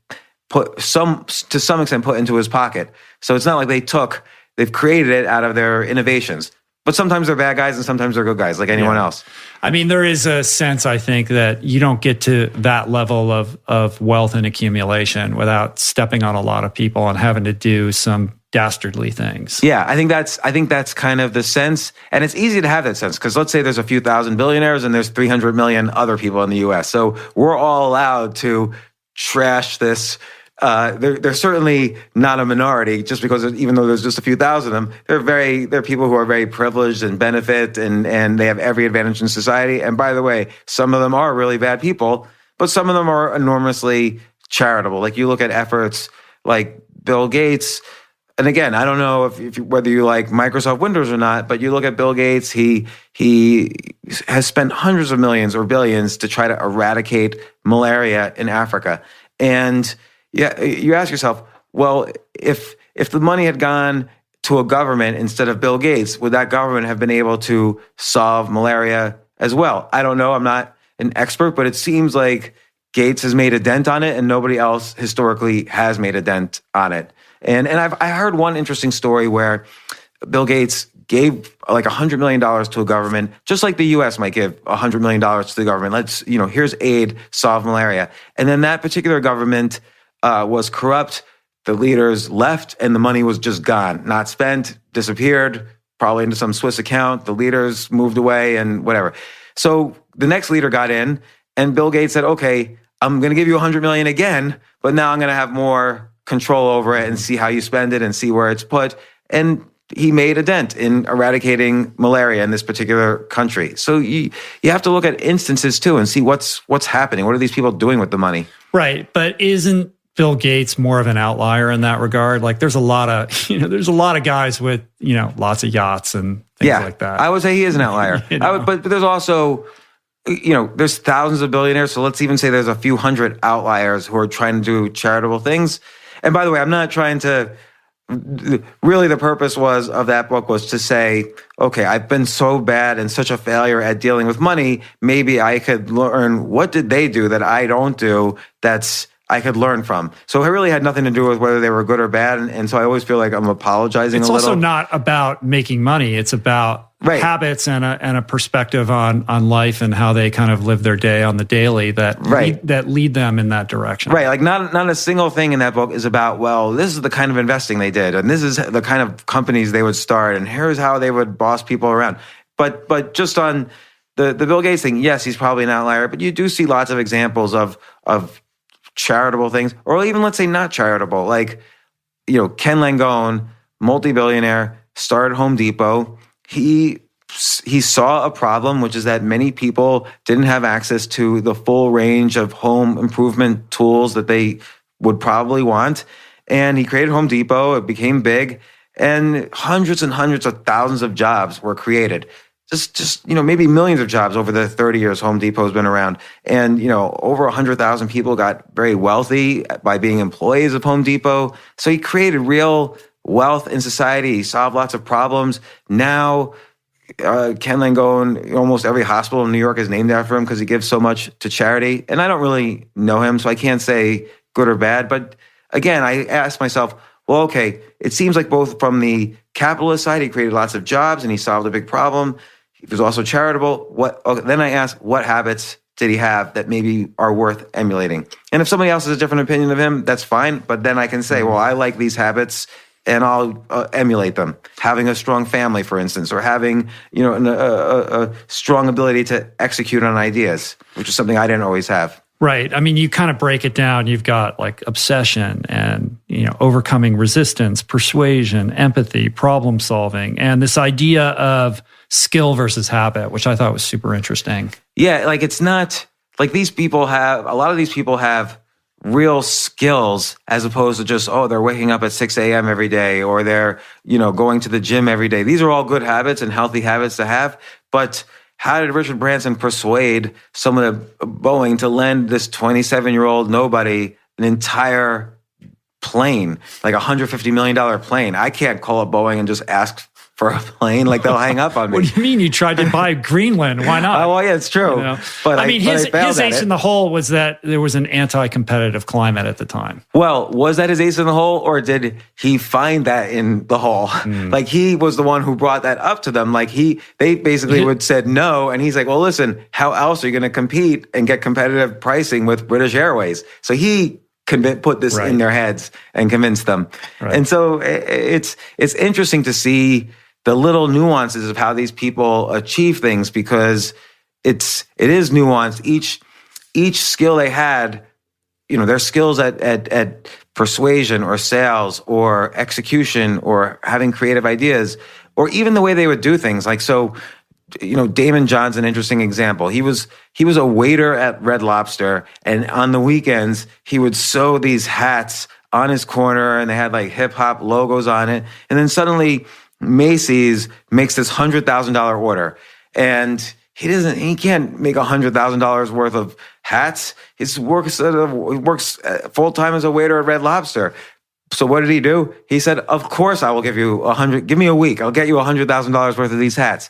to some extent put into his pocket. So it's not like they've created it out of their innovations. But sometimes they're bad guys and sometimes they're good guys, like anyone else. I mean, there is a sense, I think, that you don't get to that level of wealth and accumulation without stepping on a lot of people and having to do some dastardly things. Yeah, I think that's kind of the sense. And it's easy to have that sense, because let's say there's a few thousand billionaires and there's 300 million other people in the US. So we're all allowed to trash this. They're certainly not a minority, just because even though there's just a few thousand of them, they're people who are very privileged and benefit and they have every advantage in society. And by the way, some of them are really bad people, but some of them are enormously charitable. Like, you look at efforts like Bill Gates. And again, I don't know if whether you like Microsoft Windows or not, but you look at Bill Gates, he has spent hundreds of millions or billions to try to eradicate malaria in Africa. And yeah, you ask yourself, well, if the money had gone to a government instead of Bill Gates, would that government have been able to solve malaria as well? I don't know. I'm not an expert, but it seems like Gates has made a dent on it and nobody else historically has made a dent on it. And I heard one interesting story where Bill Gates gave like $100 million to a government, just like the US might give $100 million to the government. Let's, here's aid, solve malaria. And then that particular government was corrupt. The leaders left and the money was just gone, not spent, disappeared, probably into some Swiss account. The leaders moved away and whatever. So the next leader got in and Bill Gates said, okay, I'm going to give you $100 million again, but now I'm going to have more control over it and see how you spend it and see where it's put. And he made a dent in eradicating malaria in this particular country. So you have to look at instances too and see what's happening. What are these people doing with the money? Right. But isn't Bill Gates more of an outlier in that regard? Like there's a lot of guys with, lots of yachts and things like that. I would say he is an outlier. But there's also, there's thousands of billionaires. So let's even say there's a few hundred outliers who are trying to do charitable things. And by the way, I'm not trying to, really the purpose of that book was to say, okay, I've been so bad and such a failure at dealing with money. Maybe I could learn what did they do that I don't do I could learn from. So it really had nothing to do with whether they were good or bad. And so I always feel like I'm apologizing a little. It's also not about making money. It's about habits and a perspective on life and how they kind of live their day on the daily that lead them in that direction. Right. Like not a single thing in that book is about, well, this is the kind of investing they did. And this is the kind of companies they would start. And here's how they would boss people around. But just on the Bill Gates thing, yes, he's probably an outlier, but you do see lots of examples of charitable things, or even let's say not charitable, like, Ken Langone, multi-billionaire, started Home Depot. He saw a problem, which is that many people didn't have access to the full range of home improvement tools that they would probably want. And he created Home Depot. It became big, and hundreds and hundreds of thousands of jobs were created. Just maybe millions of jobs over the 30 years Home Depot has been around. And, over 100,000 people got very wealthy by being employees of Home Depot. So he created real wealth in society. He solved lots of problems. Now, Ken Langone, almost every hospital in New York is named after him because he gives so much to charity. And I don't really know him, so I can't say good or bad. But again, I asked myself, well, okay, it seems like both from the capitalist side, he created lots of jobs and he solved a big problem. He was also charitable. Then I asked, what habits did he have that maybe are worth emulating? And if somebody else has a different opinion of him, that's fine. But then I can say, well, I like these habits and I'll emulate them. Having a strong family, for instance, or having a strong ability to execute on ideas, which is something I didn't always have. Right. I mean, you kind of break it down. You've got like obsession and, overcoming resistance, persuasion, empathy, problem solving, and this idea of skill versus habit, which I thought was super interesting. Yeah. Like it's not like a lot of these people have real skills as opposed to just, they're waking up at 6 a.m. every day or they're, going to the gym every day. These are all good habits and healthy habits to have. But how did Richard Branson persuade someone at Boeing to lend this 27-year-old nobody an entire plane, like $150 million plane? I can't call up Boeing and just ask for a plane, like they'll hang up on me. What do you mean you tried to buy Greenland? Why not? Oh, well, yeah, it's true. But his ace in the hole was that there was an anti-competitive climate at the time. Well, was that his ace in the hole, or did he find that in the hole? Like he was the one who brought that up to them. Like they basically would said no, and he's like, well, listen, how else are you going to compete and get competitive pricing with British Airways? So he put this in their heads and convince them. Right. And so it's interesting to see the little nuances of how these people achieve things, because it is nuanced. Each skill they had, their skills at persuasion or sales or execution or having creative ideas, or even the way they would do things. Like, so, Damon John's an interesting example. He was a waiter at Red Lobster, and on the weekends he would sew these hats on his corner, and they had like hip hop logos on it. And then suddenly Macy's makes this $100,000 order, and he can't make $100,000 worth of hats. He works full time as a waiter at Red Lobster. So what did he do? He said, of course I will give you give me a week. I'll get you $100,000 worth of these hats.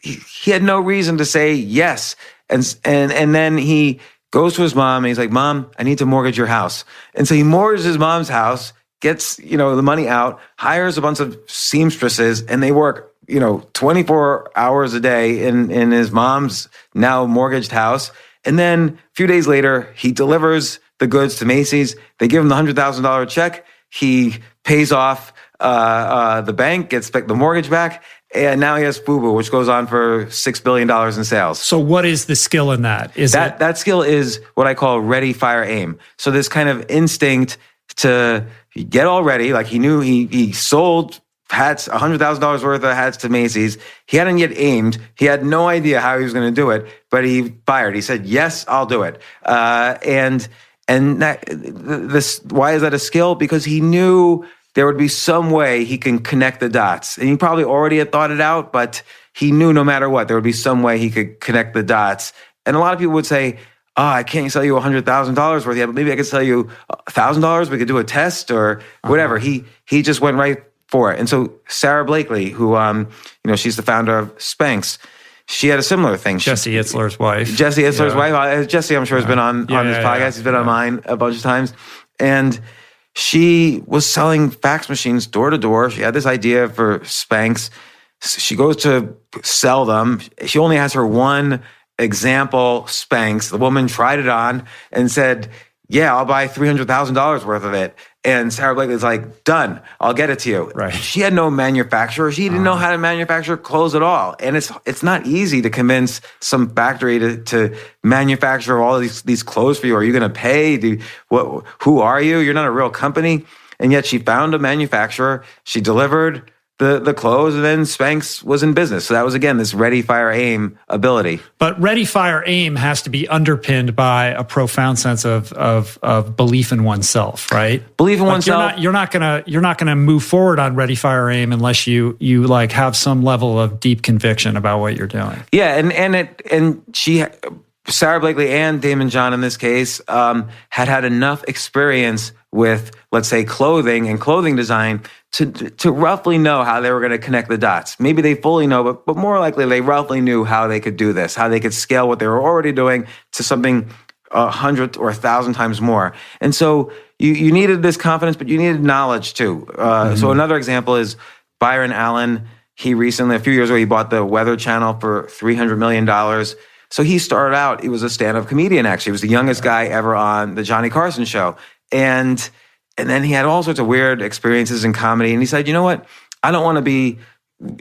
He had no reason to say yes. And then he goes to his mom and he's like, Mom, I need to mortgage your house. And so he mortgages his mom's house, gets, the money out, hires a bunch of seamstresses, and they work, 24 hours a day in his mom's now mortgaged house. And then a few days later, he delivers the goods to Macy's. They give him the $100,000 check. He pays off the bank, gets the mortgage back, and now he has FUBU, which goes on for $6 billion in sales. So what is the skill in that? That skill is what I call ready, fire, aim. So this kind of instinct to get all ready. Like he knew he sold hats, $100,000 worth of hats to Macy's. He hadn't yet aimed. He had no idea how he was going to do it, but he fired. He said, yes, I'll do it. And why is that a skill? Because he knew there would be some way he can connect the dots. And he probably already had thought it out, but he knew no matter what, there would be some way he could connect the dots. And a lot of people would say, I can't sell you $100,000 worth yet, but maybe I could sell you $1,000. We could do a test or whatever. He just went right for it. And so Sarah Blakely, who, she's the founder of Spanx, she had a similar thing. Jesse Itzler's wife. Jesse Itzler's wife. Jesse, I'm sure, has been on this podcast. He's been on mine a bunch of times. And she was selling fax machines door to door. She had this idea for Spanx. She goes to sell them. She only has her one example Spanx. The woman tried it on and said, yeah, I'll buy $300,000 worth of it. And Sarah Blakely's like, done, I'll get it to you. Right. She had no manufacturer. She didn't know how to manufacture clothes at all. And it's not easy to convince some factory to manufacture all these clothes for you. Are you going to pay? Who are you? You're not a real company. And yet she found a manufacturer. She delivered the clothes, and then Spanx was in business. So that was, again, this ready, fire, aim ability. But ready, fire, aim has to be underpinned by a profound sense of belief in oneself, right? Belief in oneself. You're not gonna move forward on ready, fire, aim unless you like have some level of deep conviction about what you're doing. Yeah, and Sarah Blakely and Damon John in this case had enough experience with, let's say, clothing and clothing design to roughly know how they were going to connect the dots. Maybe they fully know, but more likely they roughly knew how they could do this, how they could scale what they were already doing to something 100 or 1,000 times more. And so you needed this confidence, but you needed knowledge too. So another example is Byron Allen. He recently, a few years ago, he bought the Weather Channel for $300 million. So he started out, he was a stand-up comedian, actually. He was the youngest guy ever on the Johnny Carson show. And then he had all sorts of weird experiences in comedy. And he said, you know what? I don't want to be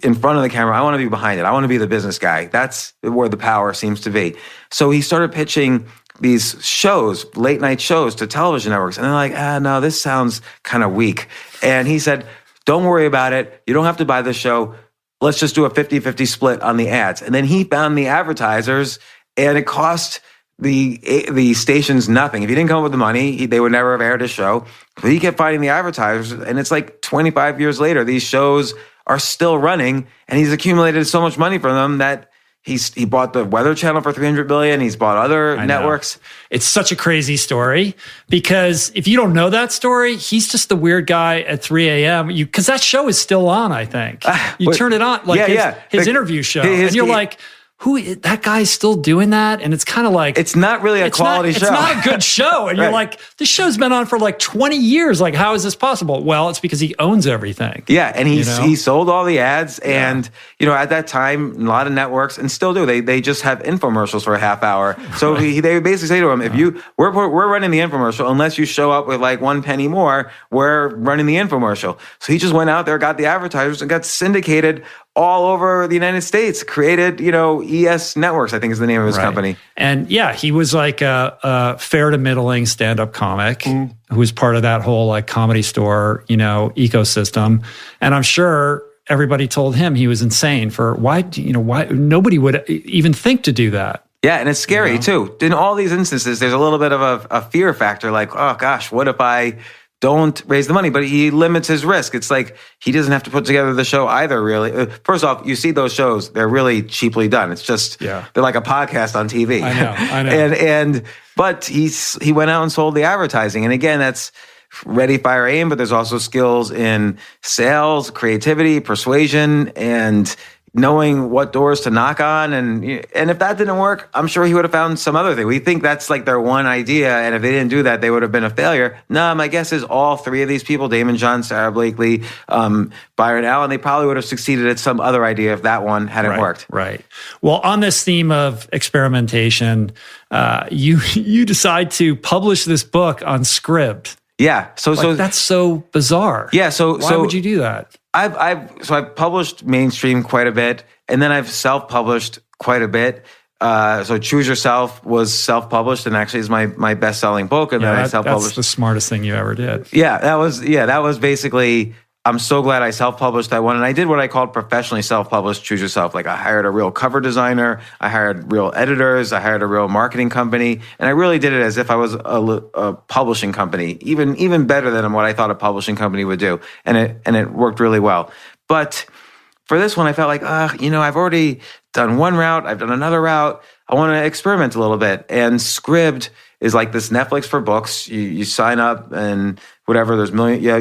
in front of the camera. I want to be behind it. I want to be the business guy. That's where the power seems to be. So he started pitching these shows, late night shows, to television networks. And they're like, no, this sounds kind of weak. And he said, don't worry about it. You don't have to buy the show. Let's just do a 50-50 split on the ads. And then he found the advertisers, and it cost the stations nothing. If he didn't come up with the money, they would never have aired a show. But he kept finding the advertisers, and it's like 25 years later, these shows are still running, and he's accumulated so much money from them that he bought the Weather Channel for $300 billion. He's bought other networks. It's such a crazy story, because if you don't know that story, he's just the weird guy at 3 a.m. Because that show is still on, I think. You turn it on, like his interview show, and you're like, that guy's still doing that? And it's kind of like, it's not really a quality show. It's not a good show. And you're like, this show's been on for like 20 years. Like, how is this possible? Well, it's because he owns everything. Yeah. And he sold all the ads. And, at that time, a lot of networks, and still do, they just have infomercials for a half hour. So they basically say to him, if we're running the infomercial, unless you show up with like 1 penny more, we're running the infomercial. So he just went out there, got the advertisers, and got syndicated all over the United States, created, ES Networks, I think is the name of his company. And he was like a fair to middling stand-up comic who was part of that whole like Comedy Store, ecosystem. And I'm sure everybody told him he was insane for why nobody would even think to do that. Yeah, and it's scary too. In all these instances, there's a little bit of a fear factor, like, oh gosh, what if I don't raise the money? But he limits his risk. It's like he doesn't have to put together the show either, really. First off, you see those shows, they're really cheaply done. It's just, they're like a podcast on TV. I know. But he went out and sold the advertising. And again, ready, fire, aim, but there's also skills in sales, creativity, persuasion, and knowing what doors to knock on. And if that didn't work, I'm sure he would have found some other thing. We think that's like their one idea. And if they didn't do that, they would have been a failure. No, my guess is all three of these people, Damon John, Sarah Blakely, Byron Allen, they probably would have succeeded at some other idea if that one hadn't worked. Right. Well, on this theme of experimentation, you decide to publish this book on Scribd. Yeah. So that's so bizarre. Yeah. Why would you do that? I've published mainstream quite a bit, and then I've self-published quite a bit. So Choose Yourself was self-published, and actually is my best-selling book. And then I self-published. That's the smartest thing you ever did. Yeah, that was basically. I'm so glad I self-published that one, and I did what I called professionally self-published Choose Yourself. Like I hired a real cover designer, I hired real editors, I hired a real marketing company, and I really did it as if I was a publishing company, even better than what I thought a publishing company would do, and it worked really well. But for this one, I felt like, I've already done one route, I've done another route. I want to experiment a little bit, and Scribd is like this Netflix for books. You sign up and whatever, there's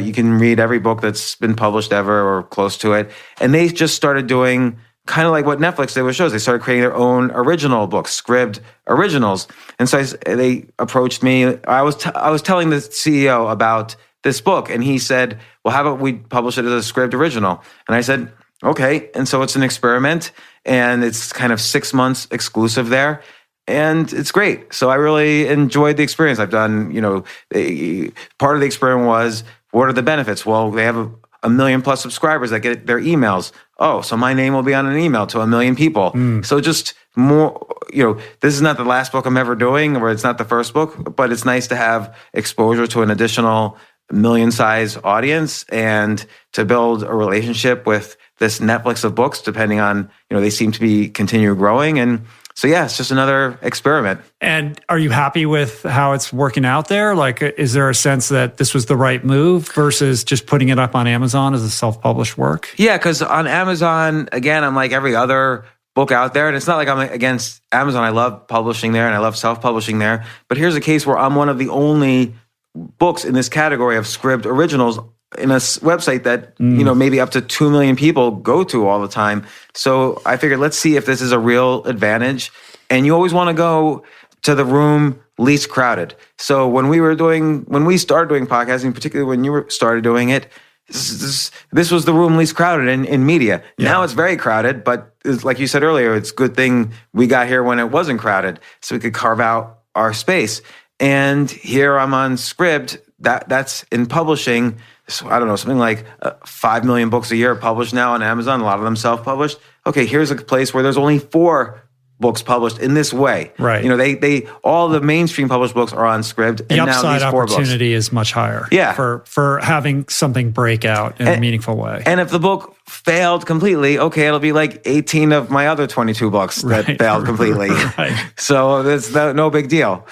you can read every book that's been published ever or close to it. And they just started doing kind of like what Netflix did with shows. They started creating their own original books, Scribd Originals. And so they approached me. I was telling the CEO about this book, and he said, well, how about we publish it as a Scribd Original? And I said, okay. And so it's an experiment, and it's kind of 6 months exclusive there. And it's great. So I really enjoyed the experience. I've done, part of the experiment was, what are the benefits? Well, they have a million plus subscribers that get their emails. Oh, so my name will be on an email to 1 million people. So just more, this is not the last book I'm ever doing, or it's not the first book, but it's nice to have exposure to an additional million-size audience and to build a relationship with this Netflix of books, depending on, they seem to be continue growing. And so, yeah, it's just another experiment. And are you happy with how it's working out there? Like, is there a sense that this was the right move versus just putting it up on Amazon as a self-published work? Yeah, because on Amazon, again, I'm like every other book out there. And it's not like I'm against Amazon. I love publishing there and I love self-publishing there. But here's a case where I'm one of the only books in this category of Scribd Originals in a website that, maybe up to 2 million people go to all the time. So I figured, let's see if this is a real advantage. And you always want to go to the room least crowded. So when we started doing podcasting, particularly when you started doing it, this was the room least crowded in media. Yeah. Now it's very crowded, but like you said earlier, it's a good thing we got here when it wasn't crowded, so we could carve out our space. And here I'm on Scribd, that's in publishing. So I don't know, something like 5 million books a year published now on Amazon, a lot of them self-published. Okay, here's a place where there's only 4 books published in this way. Right. They all the mainstream published books are on Scribd. The upside opportunity is much higher. Yeah. For having something break out in a meaningful way. And if the book failed completely, okay, it'll be like 18 of my other 22 books that failed completely. Right. So that's no big deal.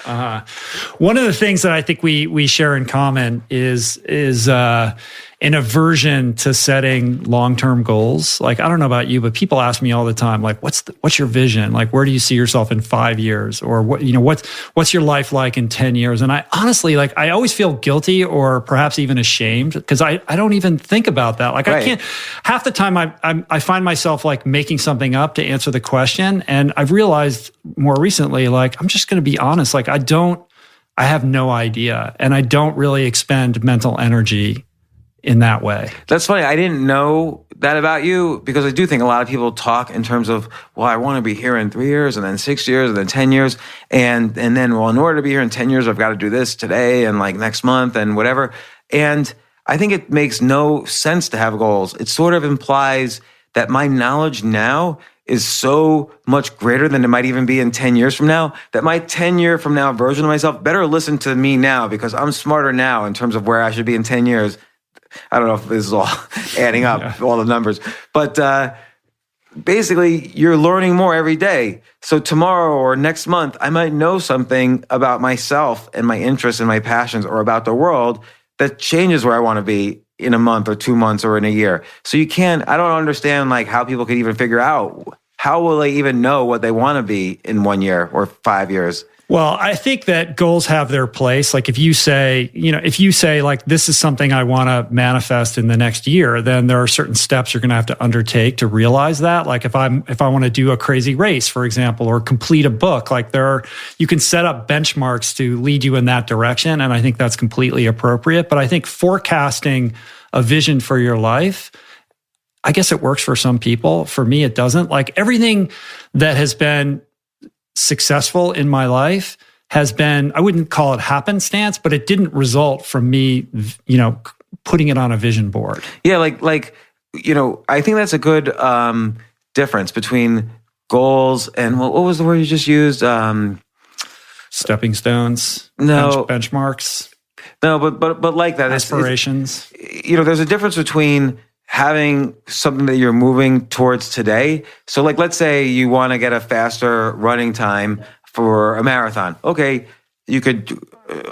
One of the things that I think we share in common is an aversion to setting long-term goals. Like, I don't know about you, but people ask me all the time, like, what's your vision? Like, where do you see yourself in 5 years? Or what's your life like in 10 years? And I honestly, I always feel guilty or perhaps even ashamed because I don't even think about that. Like, right. I can't, half the time I find myself like making something up to answer the question. And I've realized more recently, like, I'm just going to be honest. Like, I have no idea. And I don't really expend mental energy in that way. That's funny. I didn't know that about you because I do think a lot of people talk in terms of, well, I want to be here in 3 years and then 6 years and then 10 years. And then, well, in order to be here in 10 years, I've got to do this today and like next month and whatever. And I think it makes no sense to have goals. It sort of implies that my knowledge now is so much greater than it might even be in 10 years from now, that my 10-year from now version of myself better listen to me now because I'm smarter now in terms of where I should be in 10 years. I don't know if this is all adding up, all the numbers, but basically you're learning more every day. So tomorrow or next month, I might know something about myself and my interests and my passions or about the world that changes where I want to be in a month or 2 months or in a year. So I don't understand like how people could even figure out, how will they even know what they want to be in 1 year or 5 years? Well, I think that goals have their place. Like if you say like, this is something I want to manifest in the next year, then there are certain steps you're going to have to undertake to realize that. Like if I want to do a crazy race, for example, or complete a book, like you can set up benchmarks to lead you in that direction. And I think that's completely appropriate. But I think forecasting a vision for your life, I guess it works for some people. For me, it doesn't. Like everything that has been successful in my life has been, I wouldn't call it happenstance, but it didn't result from me, putting it on a vision board. Yeah, like I think that's a good difference between goals and what was the word you just used? Stepping stones, no benchmarks. No, but like that, aspirations. There's a difference between having something that you're moving towards today. So like, let's say you want to get a faster running time for a marathon. Okay, you could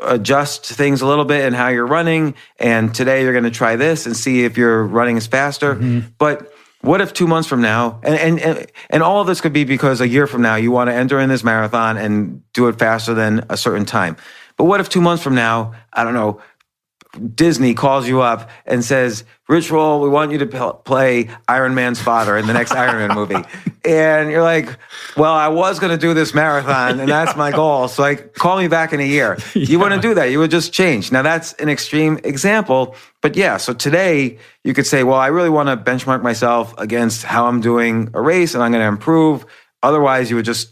adjust things a little bit in how you're running. And today you're going to try this and see if your running is faster. Mm-hmm. But what if 2 months from now, and all of this could be because a year from now, you want to enter in this marathon and do it faster than a certain time. But what if 2 months from now, I don't know, Disney calls you up and says, Rich Roll, we want you to play Iron Man's father in the next Iron Man movie. And you're like, well, I was going to do this marathon and that's my goal. So like, call me back in a year. You wouldn't do that. You would just change. Now that's an extreme example, but yeah. So today you could say, well, I really want to benchmark myself against how I'm doing a race and I'm going to improve. Otherwise,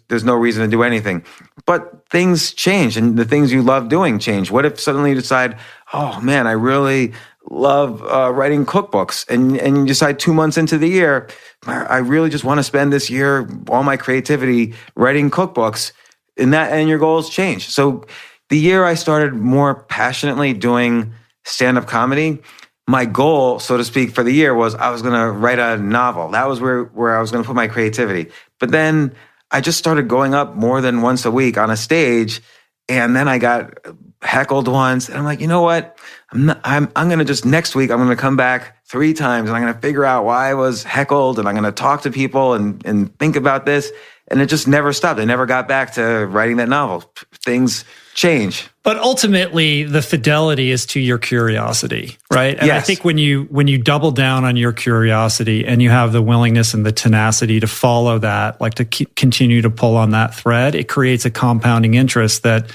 there's no reason to do anything. But things change and the things you love doing change. What if suddenly you decide, oh man, I really love writing cookbooks, and you decide 2 months into the year, I really just want to spend this year, all my creativity writing cookbooks, and your goals change. So the year I started more passionately doing stand-up comedy, my goal, so to speak, for the year was I was going to write a novel. That was where I was going to put my creativity. But then I just started going up more than once a week on a stage, and then I got heckled once, and I'm like, you know what? I'm going to just next week, I'm going to come back 3 times, and I'm going to figure out why I was heckled, and I'm going to talk to people and think about this. And it just never stopped. I never got back to writing that novel. Things change. But ultimately, the fidelity is to your curiosity, right? And yes. I think when you double down on your curiosity and you have the willingness and the tenacity to follow that, like to continue to pull on that thread, it creates a compounding interest that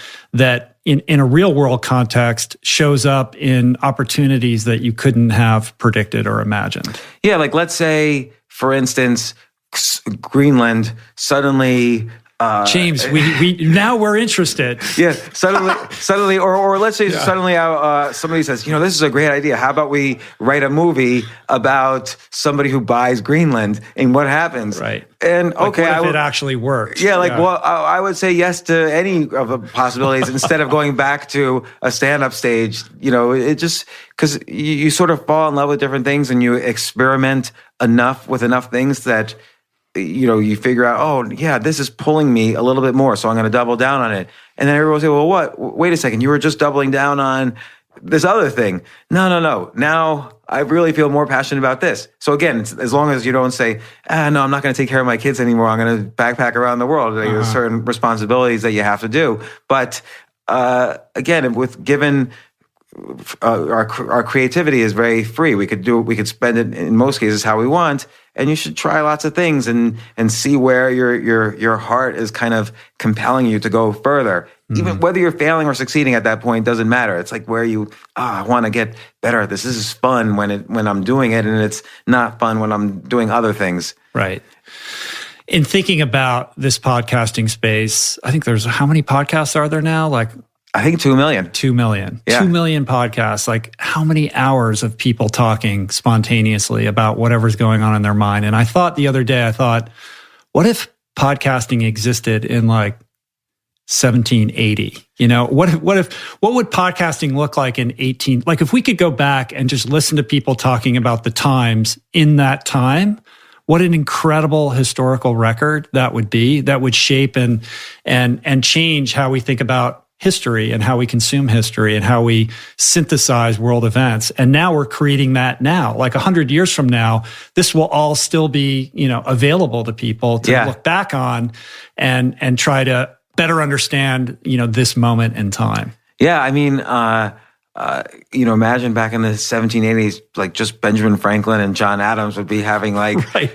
in a real world context shows up in opportunities that you couldn't have predicted or imagined. Yeah, like let's say, for instance, Greenland suddenly James, now we're interested. Yeah, suddenly, or let's say suddenly somebody says, this is a great idea. How about we write a movie about somebody who buys Greenland and what happens? Right. And like, okay, what if it actually works? Yeah, well, I would say yes to any of the possibilities instead of going back to a stand-up stage. It just because you sort of fall in love with different things and you experiment enough with enough things that you figure out, oh, yeah, this is pulling me a little bit more, so I'm going to double down on it. And then everyone will say, well, what? Wait a second, you were just doubling down on this other thing. No. Now I really feel more passionate about this. So again, as long as you don't say, no, I'm not going to take care of my kids anymore. I'm going to backpack around the world. There's certain responsibilities that you have to do. But again, with given our creativity is very free. We could spend it in most cases how we want, and you should try lots of things and see where your heart is kind of compelling you to go further. Mm-hmm. Even whether you're failing or succeeding at that point doesn't matter. It's like where I want to get better at this. This is fun when I'm doing it, and it's not fun when I'm doing other things. Right. In thinking about this podcasting space, I think how many podcasts are there now? Like, I think 2 million. 2 million. Yeah. 2 million podcasts. Like, how many hours of people talking spontaneously about whatever's going on in their mind? And I thought the other day, what if podcasting existed in like 1780? What would podcasting look like in 18? Like, if we could go back and just listen to people talking about the times in that time, what an incredible historical record that would be. That would shape and change how we think about history and how we consume history and how we synthesize world events. And now we're creating that now. Like 100 years from now, this will all still be, available to people to look back on and try to better understand, this moment in time. Yeah, I mean, imagine back in the 1780s, like just Benjamin Franklin and John Adams would be having like, right.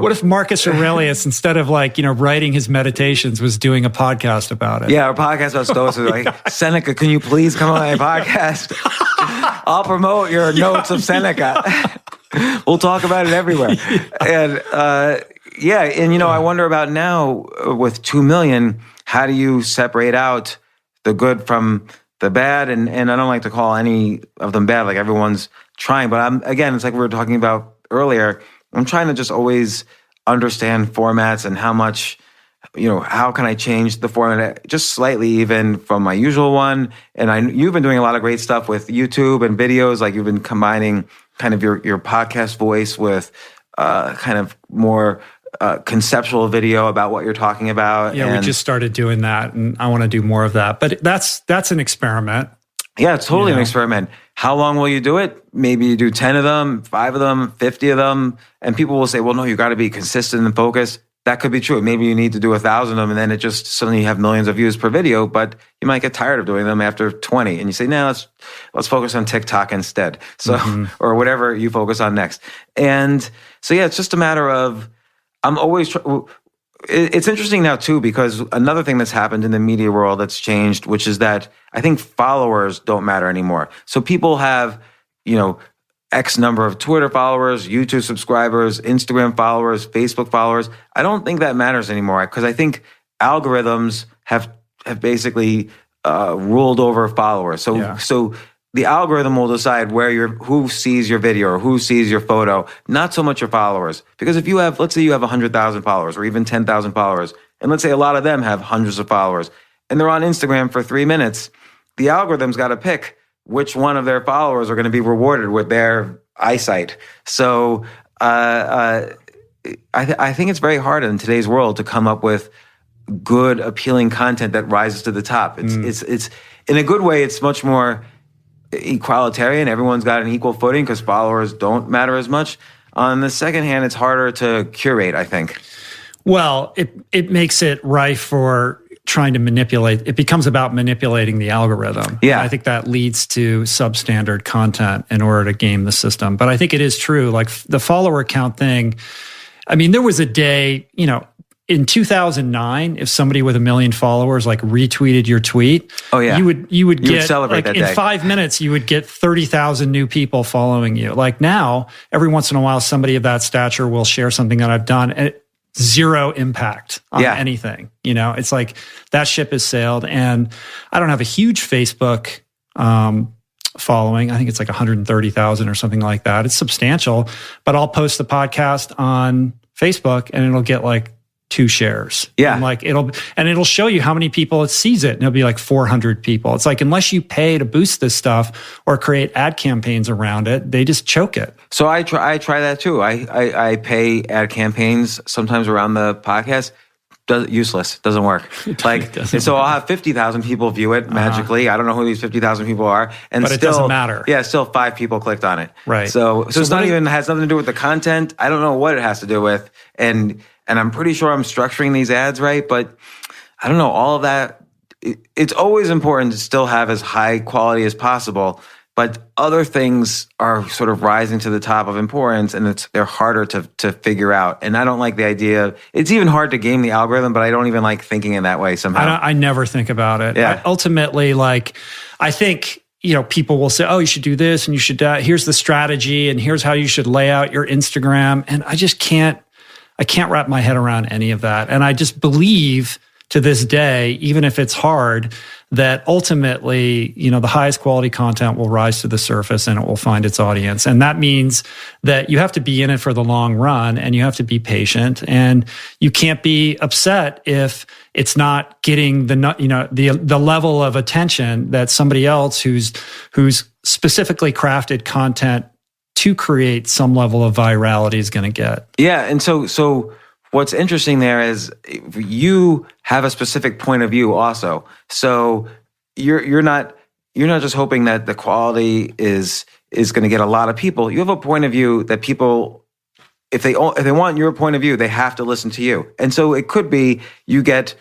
What if Marcus Aurelius, instead of writing his meditations, was doing a podcast about it? Yeah, a podcast about Stoicism. Like, Seneca, can you please come on my podcast? I'll promote your notes of Seneca. We'll talk about it everywhere. And I wonder about now with 2 million, how do you separate out the good from the bad? And I don't like to call any of them bad, like everyone's trying. But it's like we were talking about earlier, I'm trying to just always understand formats and how much, how can I change the format just slightly even from my usual one. And you've been doing a lot of great stuff with YouTube and videos, like you've been combining kind of your podcast voice with kind of more conceptual video about what you're talking about. Yeah, we just started doing that, and I want to do more of that. But that's an experiment. Yeah, it's totally an experiment. How long will you do it? Maybe you do 10 of them, 5 of them, 50 of them, and people will say, well, no, you got to be consistent and focused. That could be true. Maybe you need to do 1,000 of them, and then it just suddenly you have millions of views per video, but you might get tired of doing them after 20. And you say, no, let's focus on TikTok instead. So, or whatever you focus on next. And so, it's just a matter of, I'm always, it's interesting now too, because another thing that's happened in the media world that's changed, which is that I think followers don't matter anymore. So people have, X number of Twitter followers, YouTube subscribers, Instagram followers, Facebook followers. I don't think that matters anymore because I think algorithms have basically ruled over followers. So the algorithm will decide who sees your video or who sees your photo, not so much your followers. Because if let's say you have 100,000 followers or even 10,000 followers, and let's say a lot of them have hundreds of followers, and they're on Instagram for 3 minutes, the algorithm's got to pick which one of their followers are going to be rewarded with their eyesight. So I think it's very hard in today's world to come up with good, appealing content that rises to the top. It's in a good way, it's much more equalitarian. Everyone's got an equal footing because followers don't matter as much. On the second hand, it's harder to curate, I think. Well, it makes it rife for trying to manipulate. It becomes about manipulating the algorithm. Yeah. I think that leads to substandard content in order to game the system. But I think it is true, like the follower count thing. I mean, there was a day, in 2009, if somebody with 1 million followers retweeted your tweet, you would get celebrate that in day. 5 minutes you would get 30,000 new people following you. Like now, every once in a while, somebody of that stature will share something that I've done, and zero impact on anything. It's like that ship has sailed, and I don't have a huge Facebook following. I think it's like 130,000 or something like that. It's substantial, but I'll post the podcast on Facebook, and it'll get 2 shares. Yeah. And it'll show you how many people it sees it. And it'll be 400 people. It's like, unless you pay to boost this stuff or create ad campaigns around it, they just choke it. So I try that too. I pay ad campaigns sometimes around the podcast. Useless. Doesn't work. So I'll have 50,000 people view it magically. I don't know who these 50,000 people are. But it doesn't matter. Yeah, still 5 people clicked on it. Right. So it's has nothing to do with the content. I don't know what it has to do with. And I'm pretty sure I'm structuring these ads right, but I don't know, all of that. It's always important to still have as high quality as possible, but other things are sort of rising to the top of importance, and they're harder to figure out. And I don't like the idea. It's even hard to game the algorithm, but I don't even like thinking in that way somehow. I never think about it. Yeah. Ultimately, I think, people will say, oh, you should do this and you should, here's the strategy and here's how you should lay out your Instagram. And I just can't wrap my head around any of that. And I just believe to this day, even if it's hard, that ultimately, the highest quality content will rise to the surface and it will find its audience. And that means that you have to be in it for the long run, and you have to be patient, and you can't be upset if it's not getting the level of attention that somebody else who's specifically crafted content to create some level of virality is going to get. Yeah, and so what's interesting there is you have a specific point of view also. So you're not just hoping that the quality is going to get a lot of people. You have a point of view that people, if they want your point of view, they have to listen to you. And so it could be you get,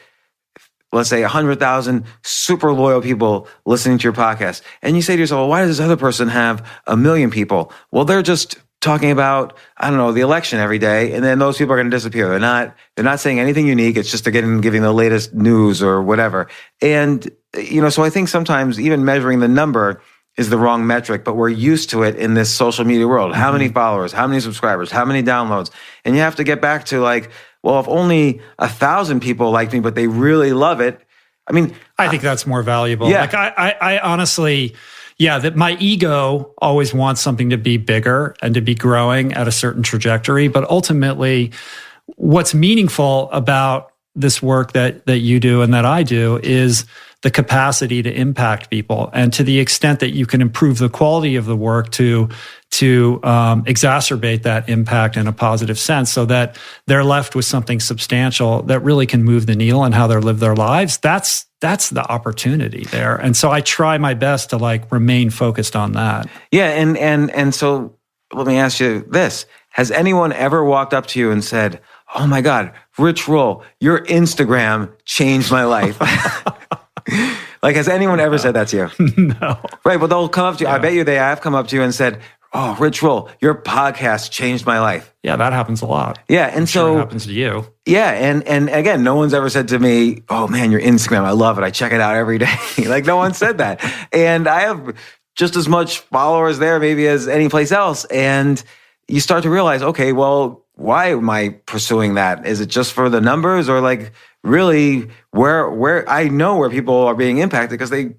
let's say 100,000 super loyal people listening to your podcast. And you say to yourself, well, why does this other person have 1 million people? Well, they're just talking about, I don't know, the election every day. And then those people are going to disappear. They're not saying anything unique. It's just giving the latest news or whatever. And, so I think sometimes even measuring the number is the wrong metric, but we're used to it in this social media world. How many followers, how many subscribers, how many downloads? And you have to get back to like, well, if only 1,000 people like me, but they really love it. I mean, I think that's more valuable. Yeah. Like I honestly, that my ego always wants something to be bigger and to be growing at a certain trajectory. But ultimately, what's meaningful about this work that you do and that I do is the capacity to impact people. And to the extent that you can improve the quality of the work to exacerbate that impact in a positive sense so that they're left with something substantial that really can move the needle in how they live their lives, that's the opportunity there. And so I try my best to like remain focused on that. Yeah. And so let me ask you this. Has anyone ever walked up to you and said, oh my God, Rich Roll, your Instagram changed my life? Like, has anyone ever said that to you? No. Right, but they'll come up to you. Yeah. I bet you they have come up to you and said, oh, Rich Roll, your podcast changed my life. Yeah, that happens a lot. Yeah, and it happens to you. Yeah, and again, no one's ever said to me, oh man, your Instagram, I love it. I check it out every day. Like, no one said that. And I have just as much followers there maybe as any place else. And you start to realize, okay, well, why am I pursuing that? Is it just for the numbers, or like really where I know where people are being impacted because they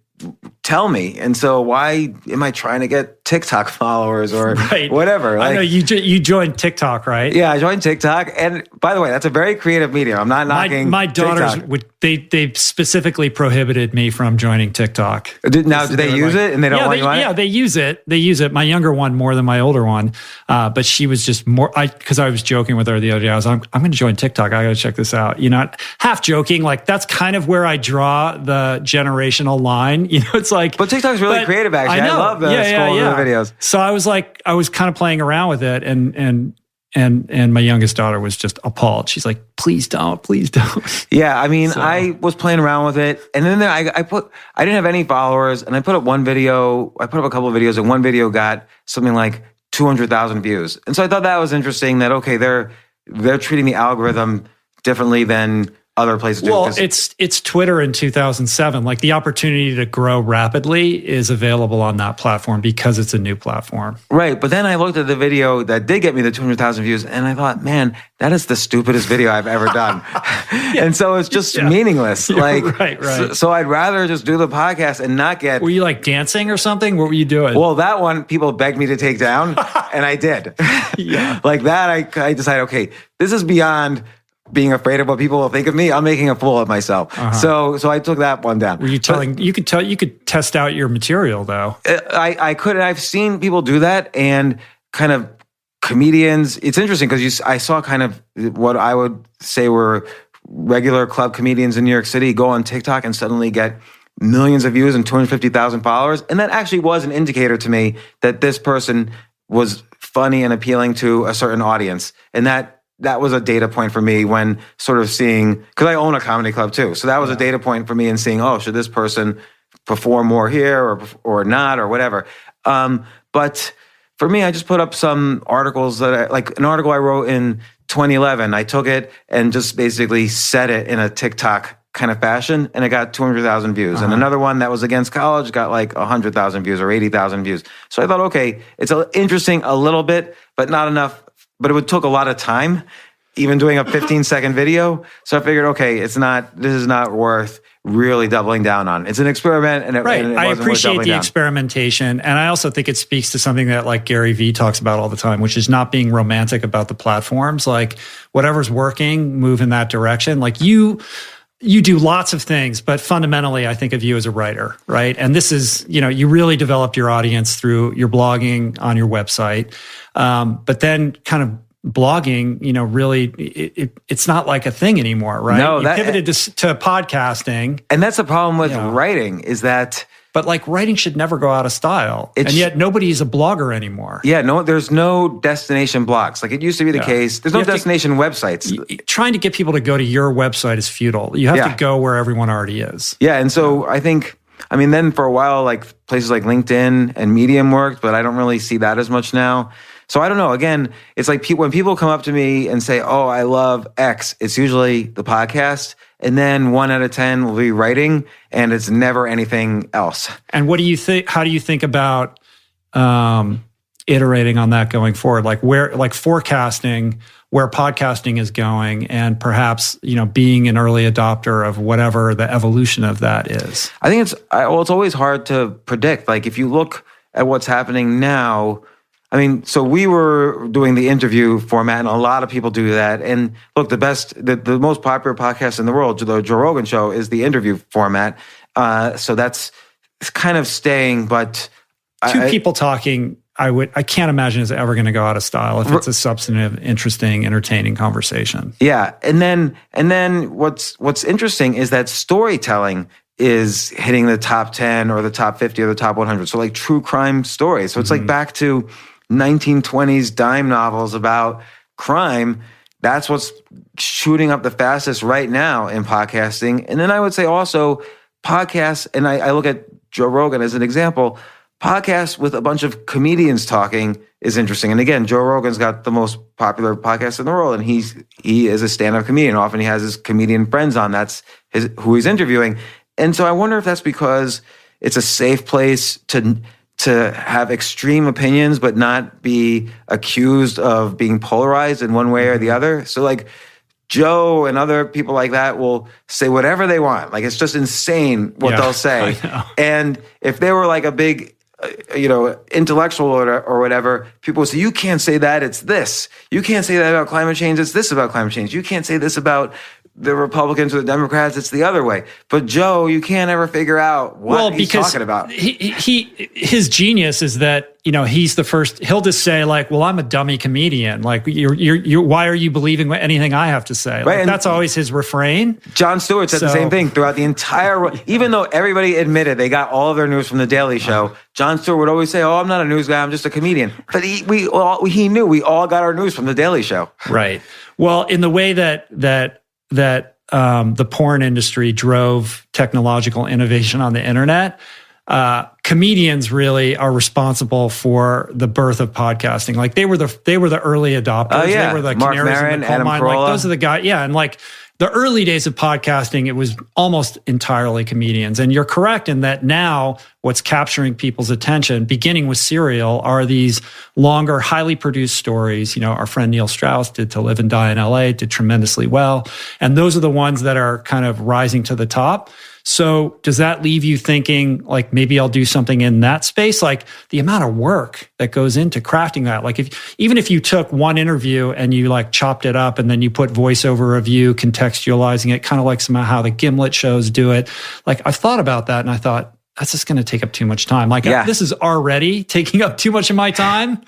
tell me. And so why am I trying to get TikTok followers or whatever? Like, I know you joined TikTok, right? Yeah, I joined TikTok. And by the way, that's a very creative medium. I'm not knocking my daughters TikTok. They specifically prohibited me from joining TikTok. Do they use it and they don't want you on it? Yeah, they use it. They use it. My younger one more than my older one. But she was just more, because I was joking with her the other day. I was like, I'm going to join TikTok. I got to check this out. Half joking, like that's kind of where I draw the generational line. It's like, but TikTok's really creative, actually. I love the scrolling the videos. So I was kind of playing around with it, and my youngest daughter was just appalled. She's like, please don't. Yeah, I mean, I was playing around with it, and then I didn't have any followers, and I put up one video. I put up a couple of videos, and one video got something like 200,000 views. And so I thought that was interesting. That okay, they're treating the algorithm differently than other places do. Well, it's Twitter in 2007. Like the opportunity to grow rapidly is available on that platform because it's a new platform. Right. But then I looked at the video that did get me the 200,000 views and I thought, man, that is the stupidest video I've ever done. And so it's just meaningless. Like, right. So I'd rather just do the podcast and not get... Were you like dancing or something? What were you doing? Well, that one people begged me to take down and I did. Yeah. Like that, I decided, okay, this is beyond being afraid of what people will think of me. I'm making a fool of myself. So I took that one down. Were you telling? You could test out your material though. I could. I've seen people do that, and kind of comedians. It's interesting because I saw kind of what I would say were regular club comedians in New York City go on TikTok and suddenly get millions of views and 250,000 followers, and that actually was an indicator to me that this person was funny and appealing to a certain audience, and that was a data point for me when sort of seeing, because I own a comedy club too. So that was a data point for me in seeing, oh, should this person perform more here or not or whatever. But for me, I just put up some articles like an article I wrote in 2011. I took it and just basically set it in a TikTok kind of fashion, and it got 200,000 views. And another one that was against college got like 100,000 views or 80,000 views. So I thought, okay, it's interesting a little bit, but not enough. But it took a lot of time, even doing a 15-second video. So I figured, okay, this is not worth really doubling down on. It's an experiment, and I appreciate the experimentation, and I also think it speaks to something that like Gary Vee talks about all the time, which is not being romantic about the platforms. Like whatever's working, move in that direction. Like you do lots of things, but fundamentally, I think of you as a writer, right? And this is, you really developed your audience through your blogging on your website. But then kind of blogging, really, it's not like a thing anymore, right? No, you pivoted to podcasting. And that's the problem with writing is that... but like writing should never go out of style. And yet nobody's a blogger anymore. Yeah, no, there's no destination blogs. Like it used to be the case. There's no destination websites. Trying to get people to go to your website is futile. You have to go where everyone already is. Yeah, and so I think, I mean, then for a while, like places like LinkedIn and Medium worked, but I don't really see that as much now. So I don't know. Again, it's like when people come up to me and say, oh, I love X, it's usually the podcast. And then 1 out of 10 will be writing, and it's never anything else. And what do you think? How do you think about iterating on that going forward? Like forecasting where podcasting is going, and perhaps being an early adopter of whatever the evolution of that is. I think it's always hard to predict. Like if you look at what's happening now. I mean, so we were doing the interview format, and a lot of people do that. And look, the most popular podcast in the world, the Joe Rogan Show, is the interview format. So that's kind of staying, but two people talking, I can't imagine is ever going to go out of style if it's a substantive, interesting, entertaining conversation. Yeah, and then what's interesting is that storytelling is hitting the top 10 or the top 50 or the top 100. So like true crime stories. So it's like back to 1920s dime novels about crime. That's what's shooting up the fastest right now in podcasting. And then I would say also podcasts, and I look at Joe Rogan as an example, podcasts with a bunch of comedians talking is interesting. And again, Joe Rogan's got the most popular podcast in the world, and he is a stand-up comedian. Often he has his comedian friends on. That's who he's interviewing. And so I wonder if that's because it's a safe place to have extreme opinions, but not be accused of being polarized in one way or the other. So like Joe and other people like that will say whatever they want. Like it's just insane what they'll say. And if they were like a big, intellectual or whatever, people would say, you can't say that, it's this. You can't say that about climate change, it's this about climate change. You can't say this about the Republicans or the Democrats, it's the other way. But Joe, you can't ever figure out what he's talking about. His genius is that, he's the first, he'll just say like, well, I'm a dummy comedian. Like you're why are you believing anything I have to say? Like, that's always his refrain. Jon Stewart said the same thing throughout the entire, even though everybody admitted they got all of their news from The Daily Show, Jon Stewart would always say, oh, I'm not a news guy, I'm just a comedian. But he knew we all got our news from The Daily Show. Right. Well, in the way that the porn industry drove technological innovation on the internet, comedians really are responsible for the birth of podcasting. Like they were the early adopters. Oh, yeah. They were the Mark canaries Maron, in the coal Adam mine. Carolla. Like those are the guys. Yeah, and like the early days of podcasting, it was almost entirely comedians. And you're correct in that now what's capturing people's attention, beginning with Serial, are these longer, highly produced stories. Our friend Neil Strauss did To Live and Die in LA, did tremendously well. And those are the ones that are kind of rising to the top. So does that leave you thinking like maybe I'll do something in that space? Like the amount of work that goes into crafting that. Like even if you took one interview and you like chopped it up and then you put voiceover review, contextualizing it, kind of like somehow how the Gimlet shows do it. Like I've thought about that and I thought, that's just going to take up too much time. Like this is already taking up too much of my time.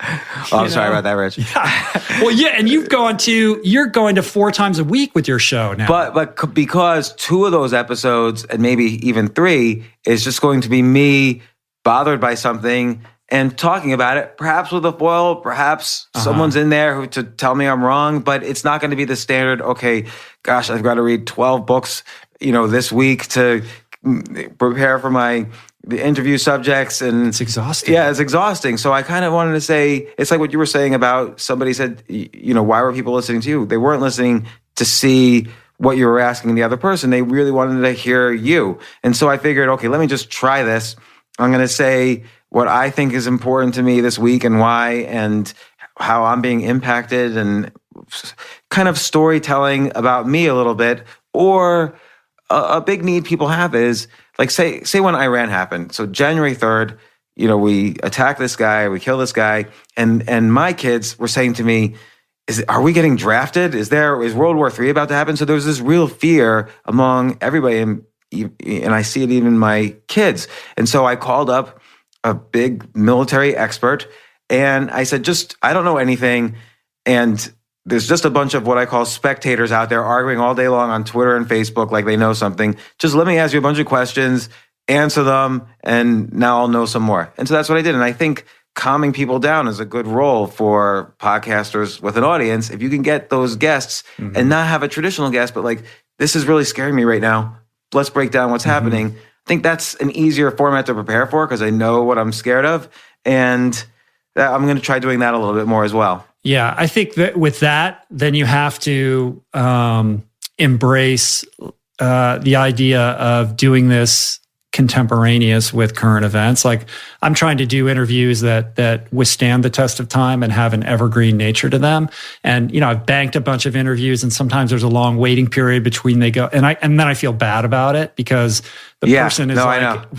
I'm sorry about that, Rich. Yeah. Well, yeah, and you're going to 4 times a week with your show now. But because 2 of those episodes, and maybe even 3, is just going to be me bothered by something and talking about it, perhaps with a foil, perhaps someone's in there to tell me I'm wrong, but it's not going to be the standard, okay, gosh, I've got to read 12 books, this week to prepare for the interview subjects, and it's exhausting. Yeah, it's exhausting. So I kind of wanted to say, it's like what you were saying about somebody said, why were people listening to you? They weren't listening to see what you were asking the other person. They really wanted to hear you. And so I figured, okay, let me just try this. I'm going to say what I think is important to me this week and why, and how I'm being impacted, and kind of storytelling about me a little bit. Or a big need people have is, like, say when Iran happened. So January 3rd, we attack this guy, we kill this guy, and my kids were saying to me, are we getting drafted? Is World War III about to happen? So there's this real fear among everybody, and I see it even in my kids. And so I called up a big military expert, and I said, I don't know anything, and there's just a bunch of what I call spectators out there arguing all day long on Twitter and Facebook like they know something. Just let me ask you a bunch of questions, answer them, and now I'll know some more. And so that's what I did. And I think calming people down is a good role for podcasters with an audience. If you can get those guests and not have a traditional guest, but like, this is really scaring me right now. Let's break down what's happening. I think that's an easier format to prepare for because I know what I'm scared of. And I'm going to try doing that a little bit more as well. Yeah, I think that with that, then you have to embrace the idea of doing this contemporaneous with current events. Like, I'm trying to do interviews that withstand the test of time and have an evergreen nature to them. And, I've banked a bunch of interviews, and sometimes there's a long waiting period between they go. And then I feel bad about it because the person is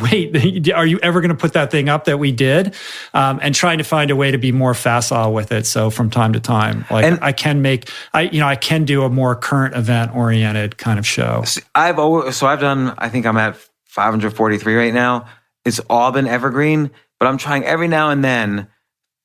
wait, are you ever going to put that thing up that we did? And trying to find a way to be more facile with it. So from time to time, I can do a more current event oriented kind of show. I've done, I think I'm at 543 right now. It's all been evergreen, but I'm trying every now and then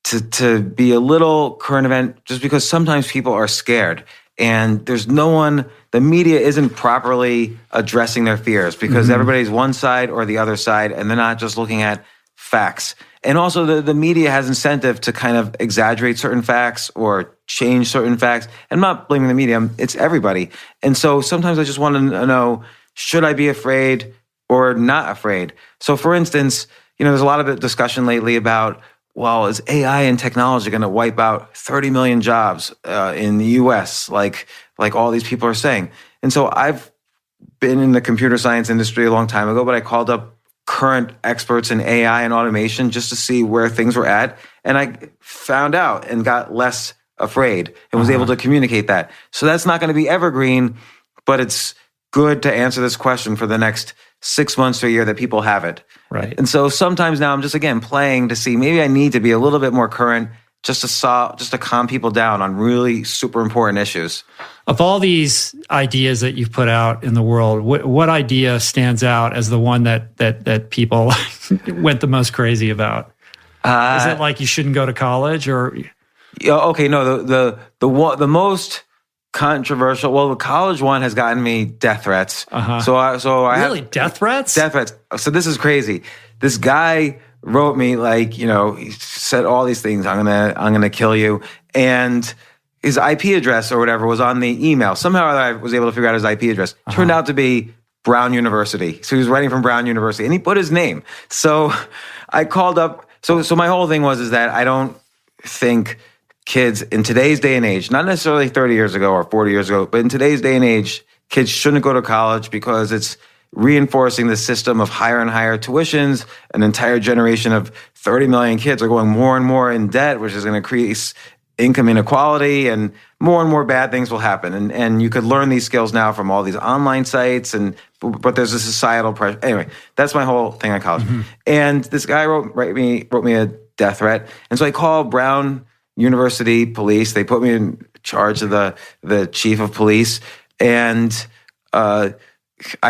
to be a little current event, just because sometimes people are scared and there's no one, the media isn't properly addressing their fears because everybody's one side or the other side, and they're not just looking at facts. And also the media has incentive to kind of exaggerate certain facts or change certain facts. And I'm not blaming the media, it's everybody. And so sometimes I just want to know, should I be afraid or not afraid? So for instance, there's a lot of discussion lately about, well, is AI and technology going to wipe out 30 million jobs in the US, like all these people are saying? And so I've been in the computer science industry a long time ago, but I called up current experts in AI and automation just to see where things were at. And I found out and got less afraid and was able to communicate that. So that's not going to be evergreen, but it's good to answer this question for the next 6 months to a year that people have it. Right. And so sometimes now I'm just, again, playing to see maybe I need to be a little bit more current just to calm people down on really super important issues. Of all these ideas that you've put out in the world, what idea stands out as the one that people went the most crazy about? Is it like you shouldn't go to college, or? Okay, no, the most controversial. Well, the college one has gotten me death threats. So I really death threats. Death threats. So this is crazy. This guy wrote me he said all these things. I'm gonna kill you, and his IP address or whatever was on the email. Somehow or other, I was able to figure out his IP address. Turned out to be Brown University. So he was writing from Brown University, and he put his name. So I called up. So my whole thing is that I don't think kids in today's day and age, not necessarily 30 years ago or 40 years ago, but in today's day and age, kids shouldn't go to college because it's reinforcing the system of higher and higher tuitions. An entire generation of 30 million kids are going more and more in debt, which is going to create income inequality, and more bad things will happen. And you could learn these skills now from all these online sites, but there's a societal pressure. Anyway, that's my whole thing on college. And this guy wrote me a death threat. And so I called Brown University police. They put me in charge of the chief of police, and I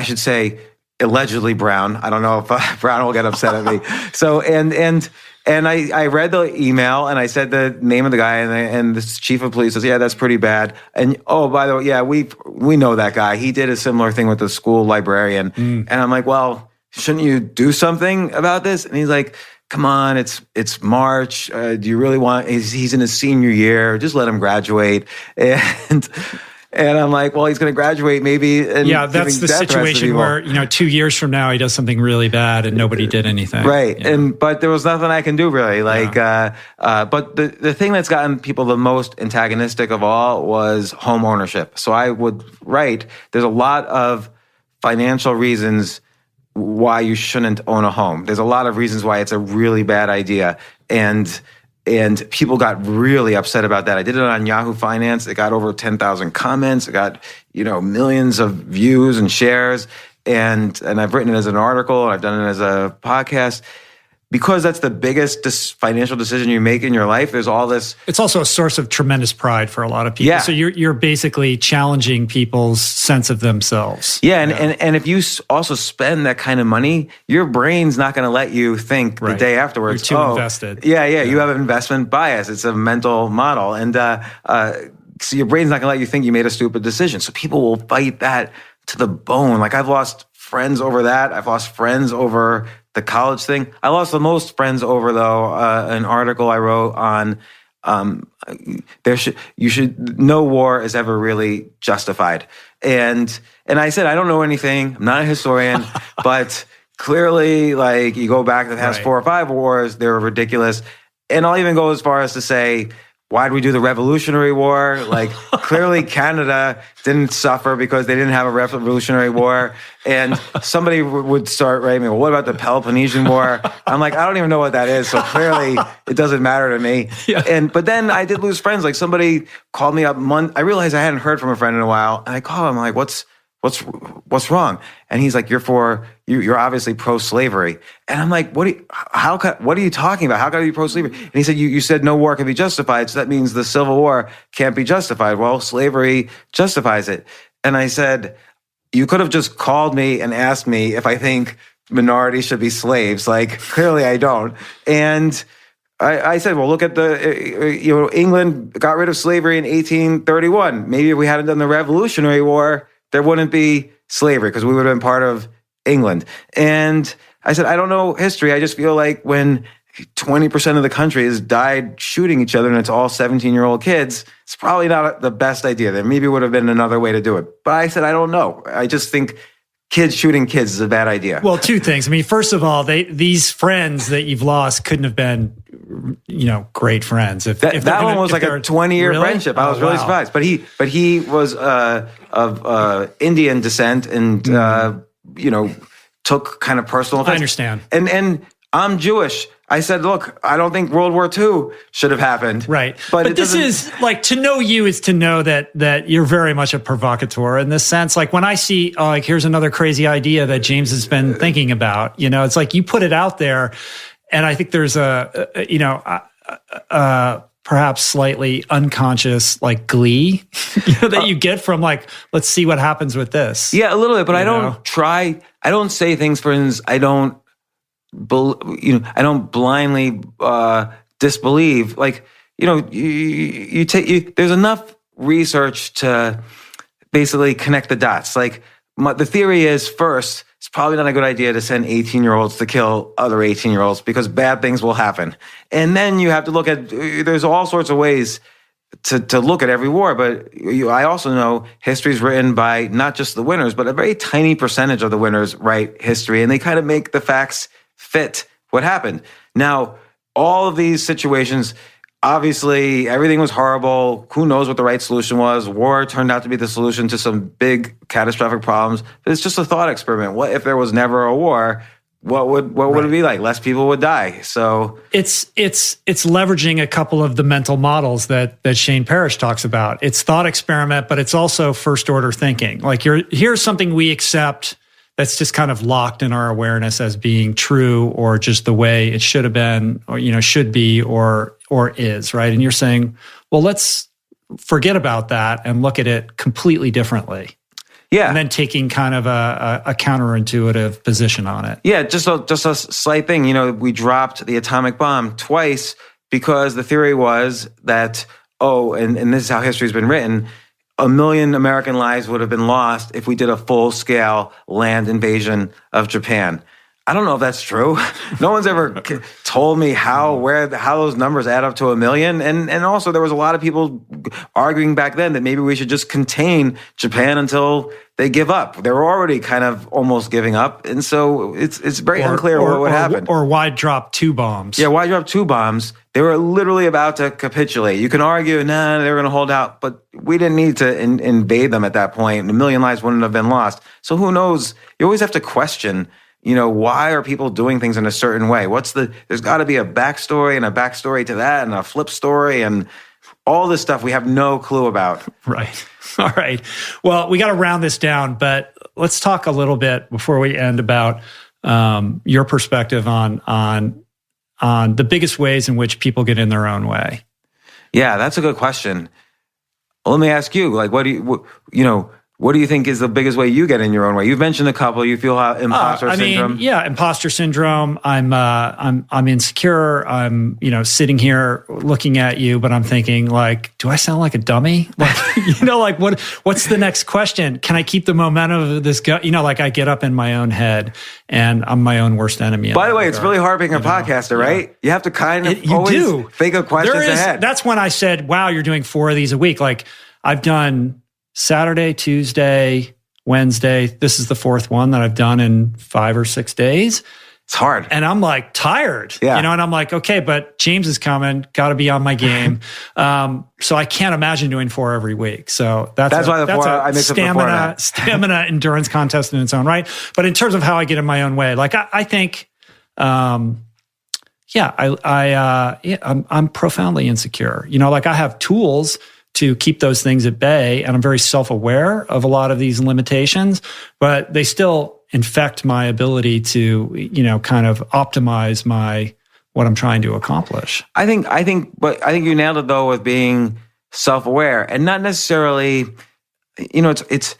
should say allegedly Brown. I don't know if Brown will get upset at me. So and I read the email, and I said the name of the guy, and the chief of police says, "Yeah, that's pretty bad." And by the way, yeah, we know that guy. He did a similar thing with the school librarian. And I'm like, well, shouldn't you do something about this? And he's like, come on, it's March. Do you really want? He's in his senior year. Just let him graduate. And I'm like, well, he's going to graduate maybe. Yeah, that's the situation where 2 years from now he does something really bad and nobody did anything. Right, but there was nothing I can do really. But the thing that's gotten people the most antagonistic of all was home ownership. So I would write, there's a lot of financial reasons why you shouldn't own a home. There's a lot of reasons why it's a really bad idea. And people got really upset about that. I did it on Yahoo Finance. It got over 10,000 comments. It got, millions of views and shares. And I've written it as an article. I've done it as a podcast. Because that's the biggest financial decision you make in your life, there's all this. It's also a source of tremendous pride for a lot of people. Yeah. So you're basically challenging people's sense of themselves. Yeah, and if you also spend that kind of money, your brain's not going to let you think the day afterwards. You're too invested. Yeah, you have an investment bias. It's a mental model. And so your brain's not going to let you think you made a stupid decision. So people will fight that to the bone. Like I've lost friends over that. I've lost friends over the college thing. I lost the most friends over, though, an article I wrote on no war is ever really justified. And I said, I don't know anything. I'm not a historian, but clearly, like, you go back to the past 4 or 5 wars, they were ridiculous. And I'll even go as far as to say, why did we do the Revolutionary War? Like, clearly Canada didn't suffer because they didn't have a Revolutionary War. And somebody would start writing me, well, what about the Peloponnesian War? I'm like, I don't even know what that is. So clearly it doesn't matter to me. Yeah. But then I did lose friends. Like, somebody called me up I realized I hadn't heard from a friend in a while. And I call him, like, what's wrong? And he's like, you're obviously pro-slavery. And I'm like, what are you talking about? How can I be pro-slavery? And he said, you said no war can be justified. So that means the Civil War can't be justified. Well, slavery justifies it. And I said, you could have just called me and asked me if I think minorities should be slaves. Like, clearly I don't. And I said, well, look at England got rid of slavery in 1831. Maybe if we hadn't done the Revolutionary War, there wouldn't be slavery because we would have been part of England. And I said, I don't know history. I just feel like when 20% of the country has died shooting each other and it's all 17-year-old kids, it's probably not the best idea. There maybe would have been another way to do it. But I said, I don't know. I just think kids shooting kids is a bad idea. Well, 2 things. I mean, first of all, these friends that you've lost couldn't have been, great friends. If that one was like a 20-year friendship. I was really surprised. But he was of Indian descent and took kind of personal offense. I understand. And I'm Jewish. I said, look, I don't think World War II should have happened. Right. But this is like, to know you is to know that you're very much a provocateur in this sense. Like, when I see, here's another crazy idea that James has been thinking about, it's like you put it out there. And I think there's perhaps slightly unconscious like glee that you get from like, let's see what happens with this. Yeah, a little bit, but I don't say things, for instance, I don't blindly disbelieve. Like, there's enough research to basically connect the dots. Like, the theory is, first, it's probably not a good idea to send 18-year-olds to kill other 18-year-olds because bad things will happen. And then you have to look at, there's all sorts of ways to look at every war. But I also know history is written by not just the winners, but a very tiny percentage of the winners write history, and they kind of make the facts fit what happened. Now, all of these situations, obviously, everything was horrible. Who knows what the right solution was? War turned out to be the solution to some big catastrophic problems. But it's just a thought experiment. What if there was never a war? What would it be like? Less people would die. So it's leveraging a couple of the mental models that Shane Parrish talks about. It's thought experiment, but it's also first order thinking. Like, here's something we accept that's just kind of locked in our awareness as being true, or just the way it should have been, or should be, or is, right? And you're saying, well, let's forget about that and look at it completely differently. Yeah. And then taking kind of a counterintuitive position on it. Yeah, just a slight thing. We dropped the atomic bomb twice because the theory was that, and this is how history's been written, 1 million American lives would have been lost if we did a full-scale land invasion of Japan. I don't know if that's true. No one's ever told me how those numbers add up to 1 million. And also there was a lot of people arguing back then that maybe we should just contain Japan until they give up. They were already kind of almost giving up. And so it's very unclear what would happen. Or why drop 2 bombs? Yeah, why drop 2 bombs? They were literally about to capitulate. You can argue, they were going to hold out, but we didn't need to invade them at that point. 1 million lives wouldn't have been lost. So who knows? You always have to question, why are people doing things in a certain way? There's got to be a backstory and a backstory to that and a flip story and all this stuff we have no clue about. Right. All right. Well, we got to round this down, but let's talk a little bit before we end about your perspective on the biggest ways in which people get in their own way. Yeah, that's a good question. Well, let me ask you, like, What do you think is the biggest way you get in your own way? You've mentioned a couple. You feel imposter syndrome. Yeah, imposter syndrome. I'm insecure. I'm sitting here looking at you, but I'm thinking like, do I sound like a dummy? Like like what's the next question? Can I keep the momentum of this go? Like I get up in my own head, and I'm my own worst enemy. By the way, it's really hard being a podcaster, right? You have to kind of always think of questions ahead. That's when I said, "Wow, you're doing 4 of these a week." Like I've done Saturday, Tuesday, Wednesday. This is the 4th one that I've done in 5 or 6 days. It's hard. And I'm like tired, and I'm like, okay, but James is coming. Got to be on my game. So I can't imagine doing 4 every week. So that's why the 4, I mix stamina endurance contest in its own right. But in terms of how I get in my own way, like I think, I'm profoundly insecure. Like I have tools to keep those things at bay. And I'm very self-aware of a lot of these limitations, but they still infect my ability to, kind of optimize what I'm trying to accomplish. I think you nailed it though with being self-aware and not necessarily, it's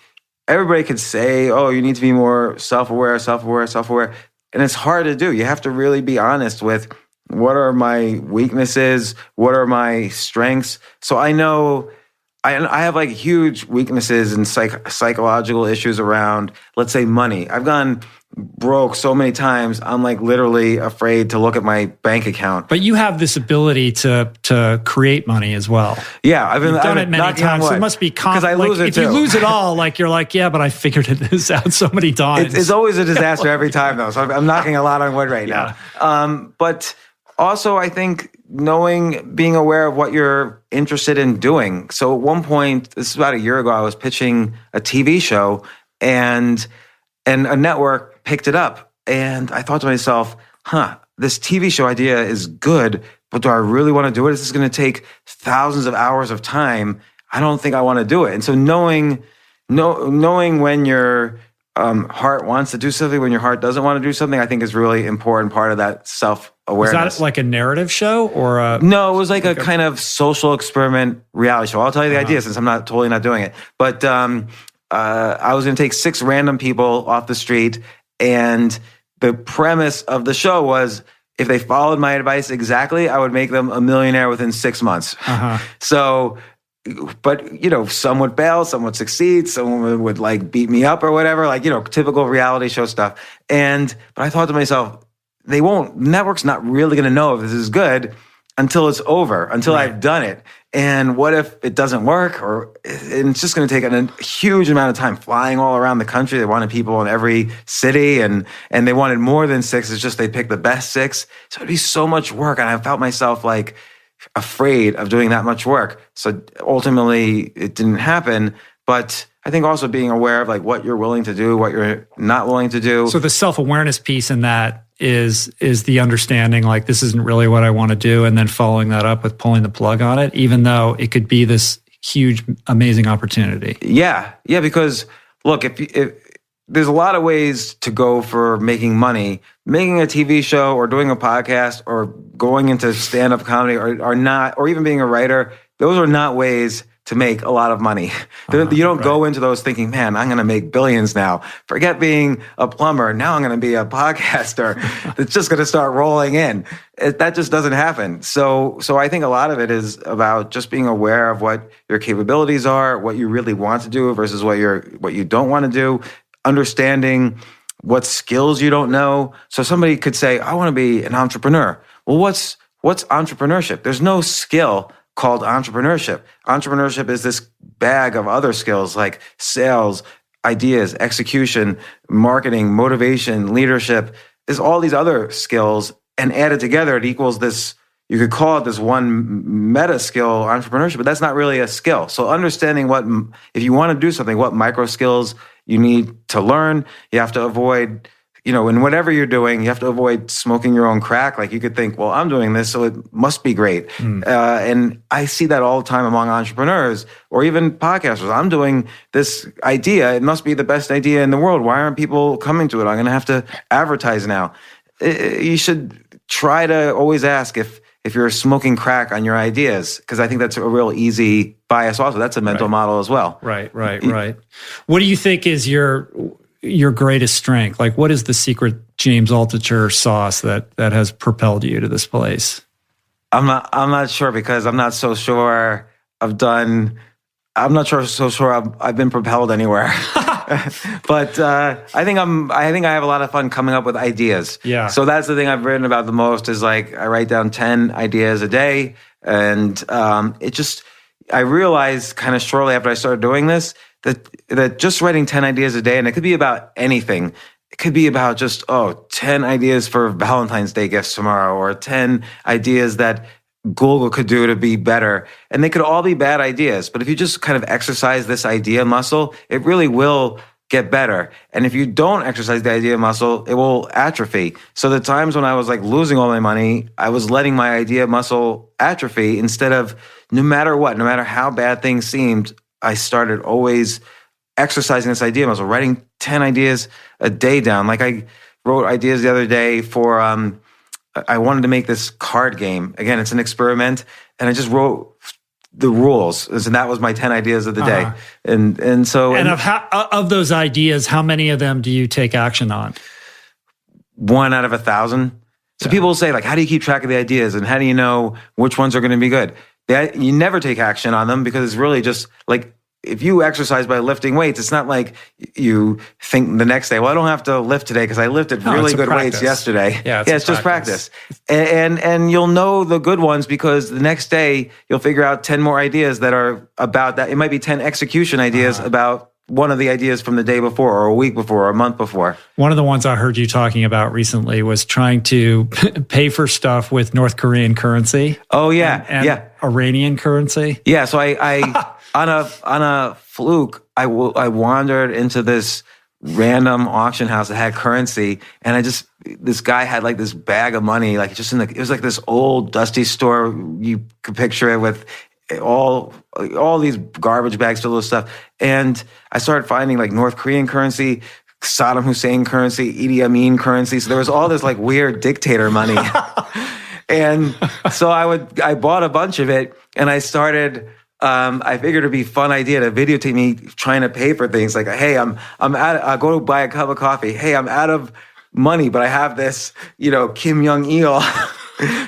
everybody could say, oh, you need to be more self-aware. And it's hard to do. You have to really be honest with what are my weaknesses? What are my strengths? So I know I have like huge weaknesses and psychological issues around, let's say, money. I've gone broke so many times. I'm like literally afraid to look at my bank account. But you have this ability to create money as well. Yeah, I've done it many times. So it must be because I lose it if too. you lose it all, like you're like, yeah, but I figured this out so many times. It's always a disaster every time though. So I'm knocking a lot on wood right now. But also, I think being aware of what you're interested in doing. So at one point, this is about a year ago, I was pitching a TV show and a network picked it up. And I thought to myself, this TV show idea is good, but do I really want to do it? This is going to take thousands of hours of time. I don't think I want to do it. And so knowing when your heart wants to do something, when your heart doesn't want to do something, I think is really important part of that self-awareness. Was that like a narrative show or No, it was like a kind of social experiment reality show. I'll tell you the idea since I'm totally not doing it. But I was going to take 6 random people off the street, and the premise of the show was if they followed my advice exactly, I would make them a millionaire within 6 months. So, but some would fail, some would succeed, someone would like beat me up or whatever, like typical reality show stuff. But I thought to myself, network's not really going to know if this is good until it's over, until I've done it. And what if it doesn't work? And it's just going to take a huge amount of time flying all around the country. They wanted people in every city, and they wanted more than 6. It's just they picked the best 6. So it'd be so much work. And I felt myself like afraid of doing that much work. So ultimately it didn't happen. But I think also being aware of like what you're willing to do, what you're not willing to do. So the self-awareness piece in that is the understanding like this isn't really what I want to do, and then following that up with pulling the plug on it, even though it could be this huge, amazing opportunity. Yeah, because look, if there's a lot of ways to go for making money. Making a TV show or doing a podcast or going into stand-up comedy are not, or even being a writer, those are not ways to make a lot of money. You don't go into those thinking, man, I'm going to make billions now. Forget being a plumber. Now I'm going to be a podcaster. It's just going to start rolling in. That just doesn't happen. So I think a lot of it is about just being aware of what your capabilities are, what you really want to do versus what you don't want to do, understanding what skills you don't know. So somebody could say, I want to be an entrepreneur. Well, what's entrepreneurship? There's no skill called entrepreneurship. Entrepreneurship is this bag of other skills like sales, ideas, execution, marketing, motivation, leadership. There's all these other skills, and added together, it equals this, you could call it this one meta skill, entrepreneurship, but that's not really a skill. So understanding if you want to do something, what micro skills you need to learn, you have to avoid, in whatever you're doing, you have to avoid smoking your own crack. Like you could think, well, I'm doing this, so it must be great. And I see that all the time among entrepreneurs or even podcasters. I'm doing this idea. It must be the best idea in the world. Why aren't people coming to it? I'm going to have to advertise now. You should try to always ask if if you're smoking crack on your ideas, because I think that's a real easy bias also. That's a mental model as well. Right. What do you think is your greatest strength? Like, what is the secret James Altucher sauce that has propelled you to this place? I'm not sure, because I'm not so sure I've been propelled anywhere. But I think I have a lot of fun coming up with ideas. Yeah. So that's the thing I've written about the most, is like I write down 10 ideas a day, and I realized kind of shortly after I started doing this that just writing 10 ideas a day, and it could be about anything. It could be about just 10 ideas for Valentine's Day gifts tomorrow, or 10 ideas that Google could do to be better. And they could all be bad ideas. But if you just kind of exercise this idea muscle, it really will get better. And if you don't exercise the idea muscle, it will atrophy. So the times when I was like losing all my money, I was letting my idea muscle atrophy, instead of no matter how bad things seemed, I started always exercising this idea muscle, writing 10 ideas a day down. Like I wrote ideas the other day for, I wanted to make this card game. Again, it's an experiment, and I just wrote the rules, and that was my 10 ideas of the day. And so, of those ideas, how many of them do you take action on? 1 out of 1,000. So people will say, like, how do you keep track of the ideas, and how do you know which ones are going to be good? You never take action on them, because it's really just like, if you exercise by lifting weights, it's not like you think the next day, well, I don't have to lift today because I lifted really good weights yesterday. Yeah, it's just practice. And you'll know the good ones, because the next day you'll figure out 10 more ideas that are about that. It might be 10 execution ideas about one of the ideas from the day before, or a week before, or a month before. One of the ones I heard you talking about recently was trying to pay for stuff with North Korean currency. Oh, yeah. And Iranian currency. Yeah. So I on a fluke, I wandered into this random auction house that had currency, and this guy had like this bag of money, like just it was like this old dusty store. You could picture it with all these garbage bags filled with stuff. And I started finding like North Korean currency, Saddam Hussein currency, Idi Amin currency. So there was all this like weird dictator money. And so I bought a bunch of it, and I started, I figured it'd be a fun idea to videotape me trying to pay for things. Like, hey, I go to buy a cup of coffee. Hey, I'm out of money, but I have this, Kim Jong-il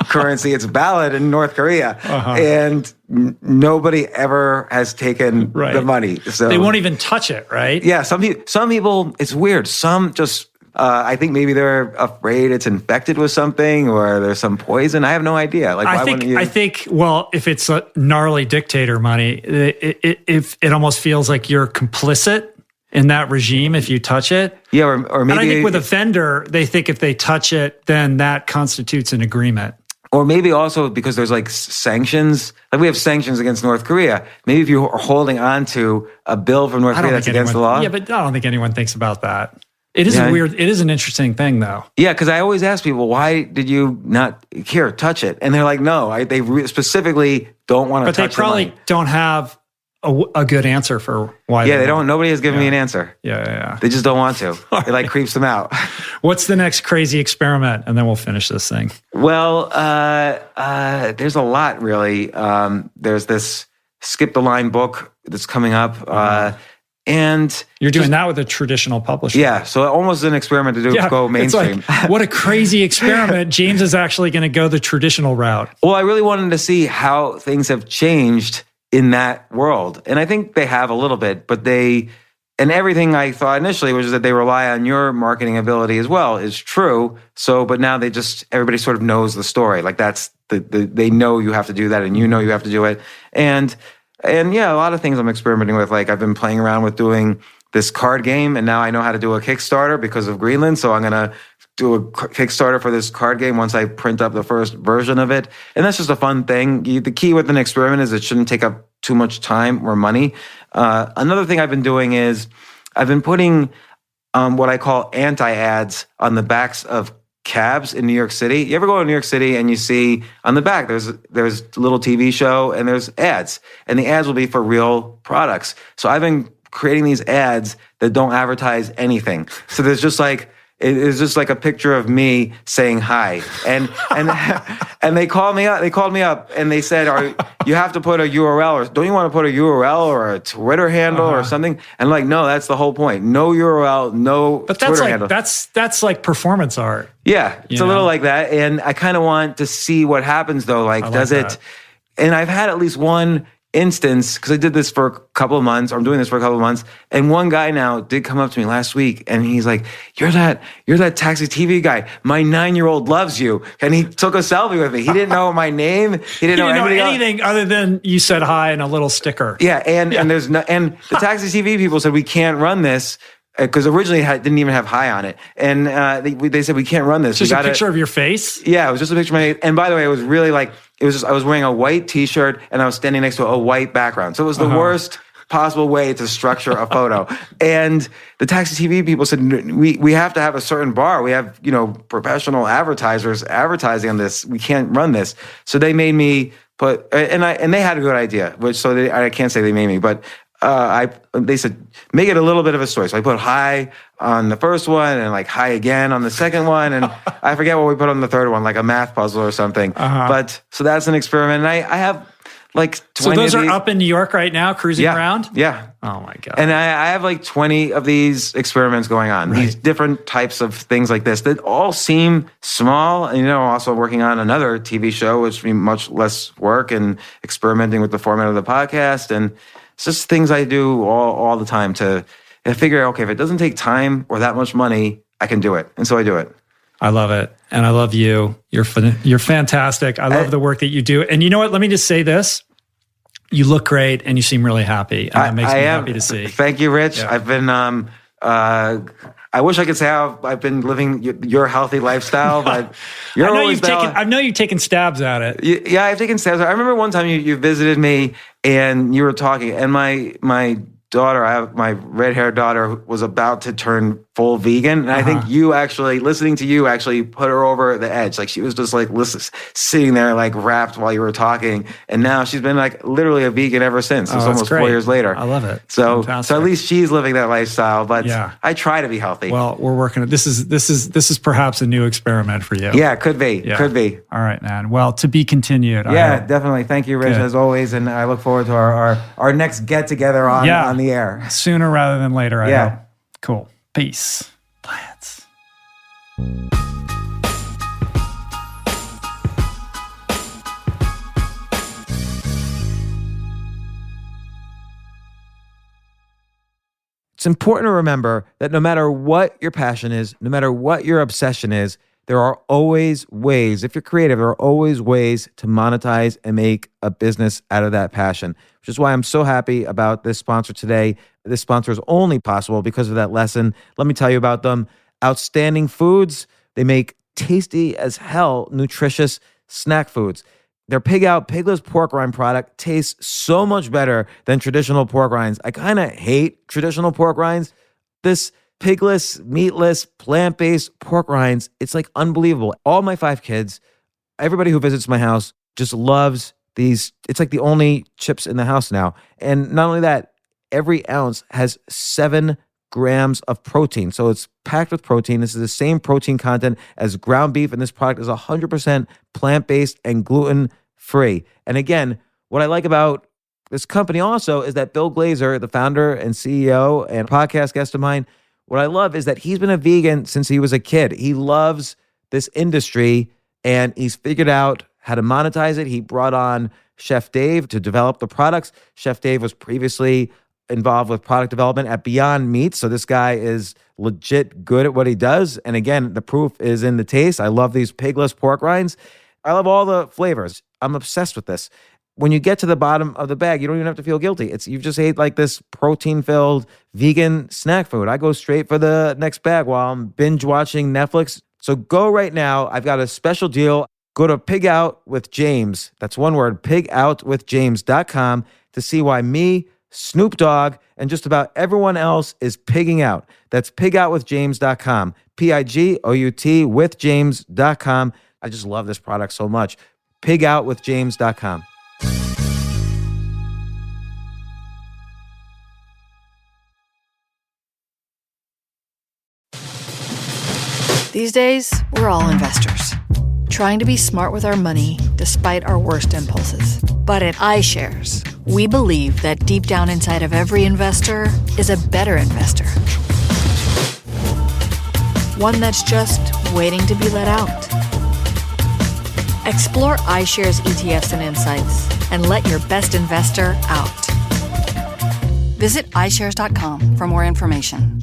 currency. It's valid in North Korea. And nobody ever has taken the money. So they won't even touch it, right? Yeah. Some people, it's weird. Some just, I think maybe they're afraid it's infected with something, or there's some poison. I have no idea. Like, why wouldn't you? I think, well, if it's a gnarly dictator money, it almost feels like you're complicit in that regime if you touch it. Yeah, or maybe... And I think with a vendor, they think if they touch it, then that constitutes an agreement. Or maybe also because there's like sanctions. Like we have sanctions against North Korea. Maybe if you are holding on to a bill from North Korea that's against the law. Yeah, but I don't think anyone thinks about that. It is weird. It is an interesting thing, though. Yeah, because I always ask people, why did you not touch it? And they're like, no, they specifically don't want to touch it. But they probably don't have a good answer for why. Yeah, they don't. Nobody has given me an answer. Yeah. They just don't want to. It like creeps them out. What's the next crazy experiment? And then we'll finish this thing. Well, there's a lot, really. There's this Skip the Line book that's coming up. And you're doing that with a traditional publisher. Yeah, so almost an experiment to go mainstream. It's like, what a crazy experiment. James is actually going to go the traditional route. Well, I really wanted to see how things have changed in that world. And I think they have a little bit, but and everything I thought initially was that they rely on your marketing ability as well is true. So, but now everybody sort of knows the story. Like that's they know you have to do that, and you know you have to do it. And yeah, a lot of things I'm experimenting with. Like I've been playing around with doing this card game, and now I know how to do a Kickstarter because of Greenland. So I'm going to do a Kickstarter for this card game once I print up the first version of it. And that's just a fun thing. The key with an experiment is it shouldn't take up too much time or money. Another thing I've been doing is I've been putting what I call anti-ads on the backs of cabs in New York City. You ever go to New York City and you see on the back there's a little TV show and there's ads, and the ads will be for real products. So I've been creating these ads that don't advertise anything. So there's just like, it is just like a picture of me saying hi. And they called me up. They called me up and they said, you have to put a URL, or don't you want to put a URL or a Twitter handle or something? And I'm like, no, that's the whole point. No URL, no But Twitter handle. That's like performance art. Yeah, it's a little like that. And I kind of want to see what happens though. Like, does it? And I've had at least one instance, because I did this for a couple of months, or I'm doing this for a couple of months, and one guy now did come up to me last week, and he's like, you're that taxi TV guy. My 9-year-old loves you. And he took a selfie with me. He didn't know my name. He didn't know anything other than you said hi and a little sticker. Yeah, and the taxi TV people said, we can't run this, because originally it didn't even have hi on it. And they said, we can't run this. Just a picture of your face? Yeah, it was just a picture of my face. And by the way, it was really like, I was wearing a white t-shirt and I was standing next to a white background. So it was the worst possible way to structure a photo. And the taxi TV people said, we have to have a certain bar. We have, professional advertisers advertising on this. We can't run this. So they made me put, and they had a good idea, I can't say they made me, but they said, make it a little bit of a story. So I put hi on the first one and like hi again on the second one. And I forget what we put on the third one, like a math puzzle or something. But so that's an experiment. And I have like 20 So those of are these. Up in New York right now, cruising around? Yeah. Oh my God. And I have like 20 of these experiments going on, these different types of things like this that all seem small. And, also working on another TV show, which would be much less work, and experimenting with the format of the podcast. And it's just things I do all the time to figure out, okay, if it doesn't take time or that much money, I can do it. And so I do it. I love it. And I love you. You're fantastic. I love the work that you do. And you know what? Let me just say this. You look great and you seem really happy. And that makes me happy to see. Thank you, Rich. Yeah. I've been, I wish I could say how I've been living your healthy lifestyle, but I know you've taken stabs at it. Yeah, I've taken stabs. I remember one time you visited me and you were talking, and my daughter, I have my red-haired daughter, was about to turn full vegan. And I think listening to you actually put her over the edge. Like she was just like sitting there like wrapped while you were talking. And now she's been like literally a vegan ever since. It's almost 4 years later. I love it. So at least she's living that lifestyle, but I try to be healthy. Well, we're working. This is perhaps a new experiment for you. Yeah, could be. Yeah. Could be. All right, man. Well, to be continued. Yeah, definitely. Thank you, Rich, as always. And I look forward to our next get together on the air. Sooner rather than later, I hope. Cool. Peace. Plants. It's important to remember that no matter what your passion is, no matter what your obsession is, there are always ways, if you're creative, there are always ways to monetize and make a business out of that passion, which is why I'm so happy about this sponsor today. This sponsor is only possible because of that lesson. Let me tell you about them. Outstanding Foods. They make tasty as hell, nutritious snack foods. Their Pig Out Pigless Pork Rind product tastes so much better than traditional pork rinds. I kind of hate traditional pork rinds. This pigless, meatless, plant-based pork rinds, it's like unbelievable. All my 5 kids, everybody who visits my house just loves these. It's like the only chips in the house now. And not only that, every ounce has 7 grams of protein. So it's packed with protein. This is the same protein content as ground beef, and this product is 100% plant-based and gluten-free. And again, what I like about this company also is that Bill Glazer, the founder and CEO and podcast guest of mine, what I love is that he's been a vegan since he was a kid. He loves this industry and he's figured out how to monetize it. He brought on Chef Dave to develop the products. Chef Dave was previously involved with product development at Beyond Meat. So this guy is legit good at what he does. And again, the proof is in the taste. I love these pigless pork rinds. I love all the flavors. I'm obsessed with this. When you get to the bottom of the bag, you don't even have to feel guilty. You've just ate like this protein-filled vegan snack food. I go straight for the next bag while I'm binge watching Netflix. So go right now. I've got a special deal. Go to Pig Out with James. That's one word, pigoutwithjames.com, to see why me, Snoop Dogg, and just about everyone else is pigging out. That's pigoutwithjames.com. Pigout with James.com. I just love this product so much. Pigoutwithjames.com. These days, we're all investors, trying to be smart with our money despite our worst impulses. But at iShares, we believe that deep down inside of every investor is a better investor. One that's just waiting to be let out. Explore iShares ETFs and insights and let your best investor out. Visit iShares.com for more information.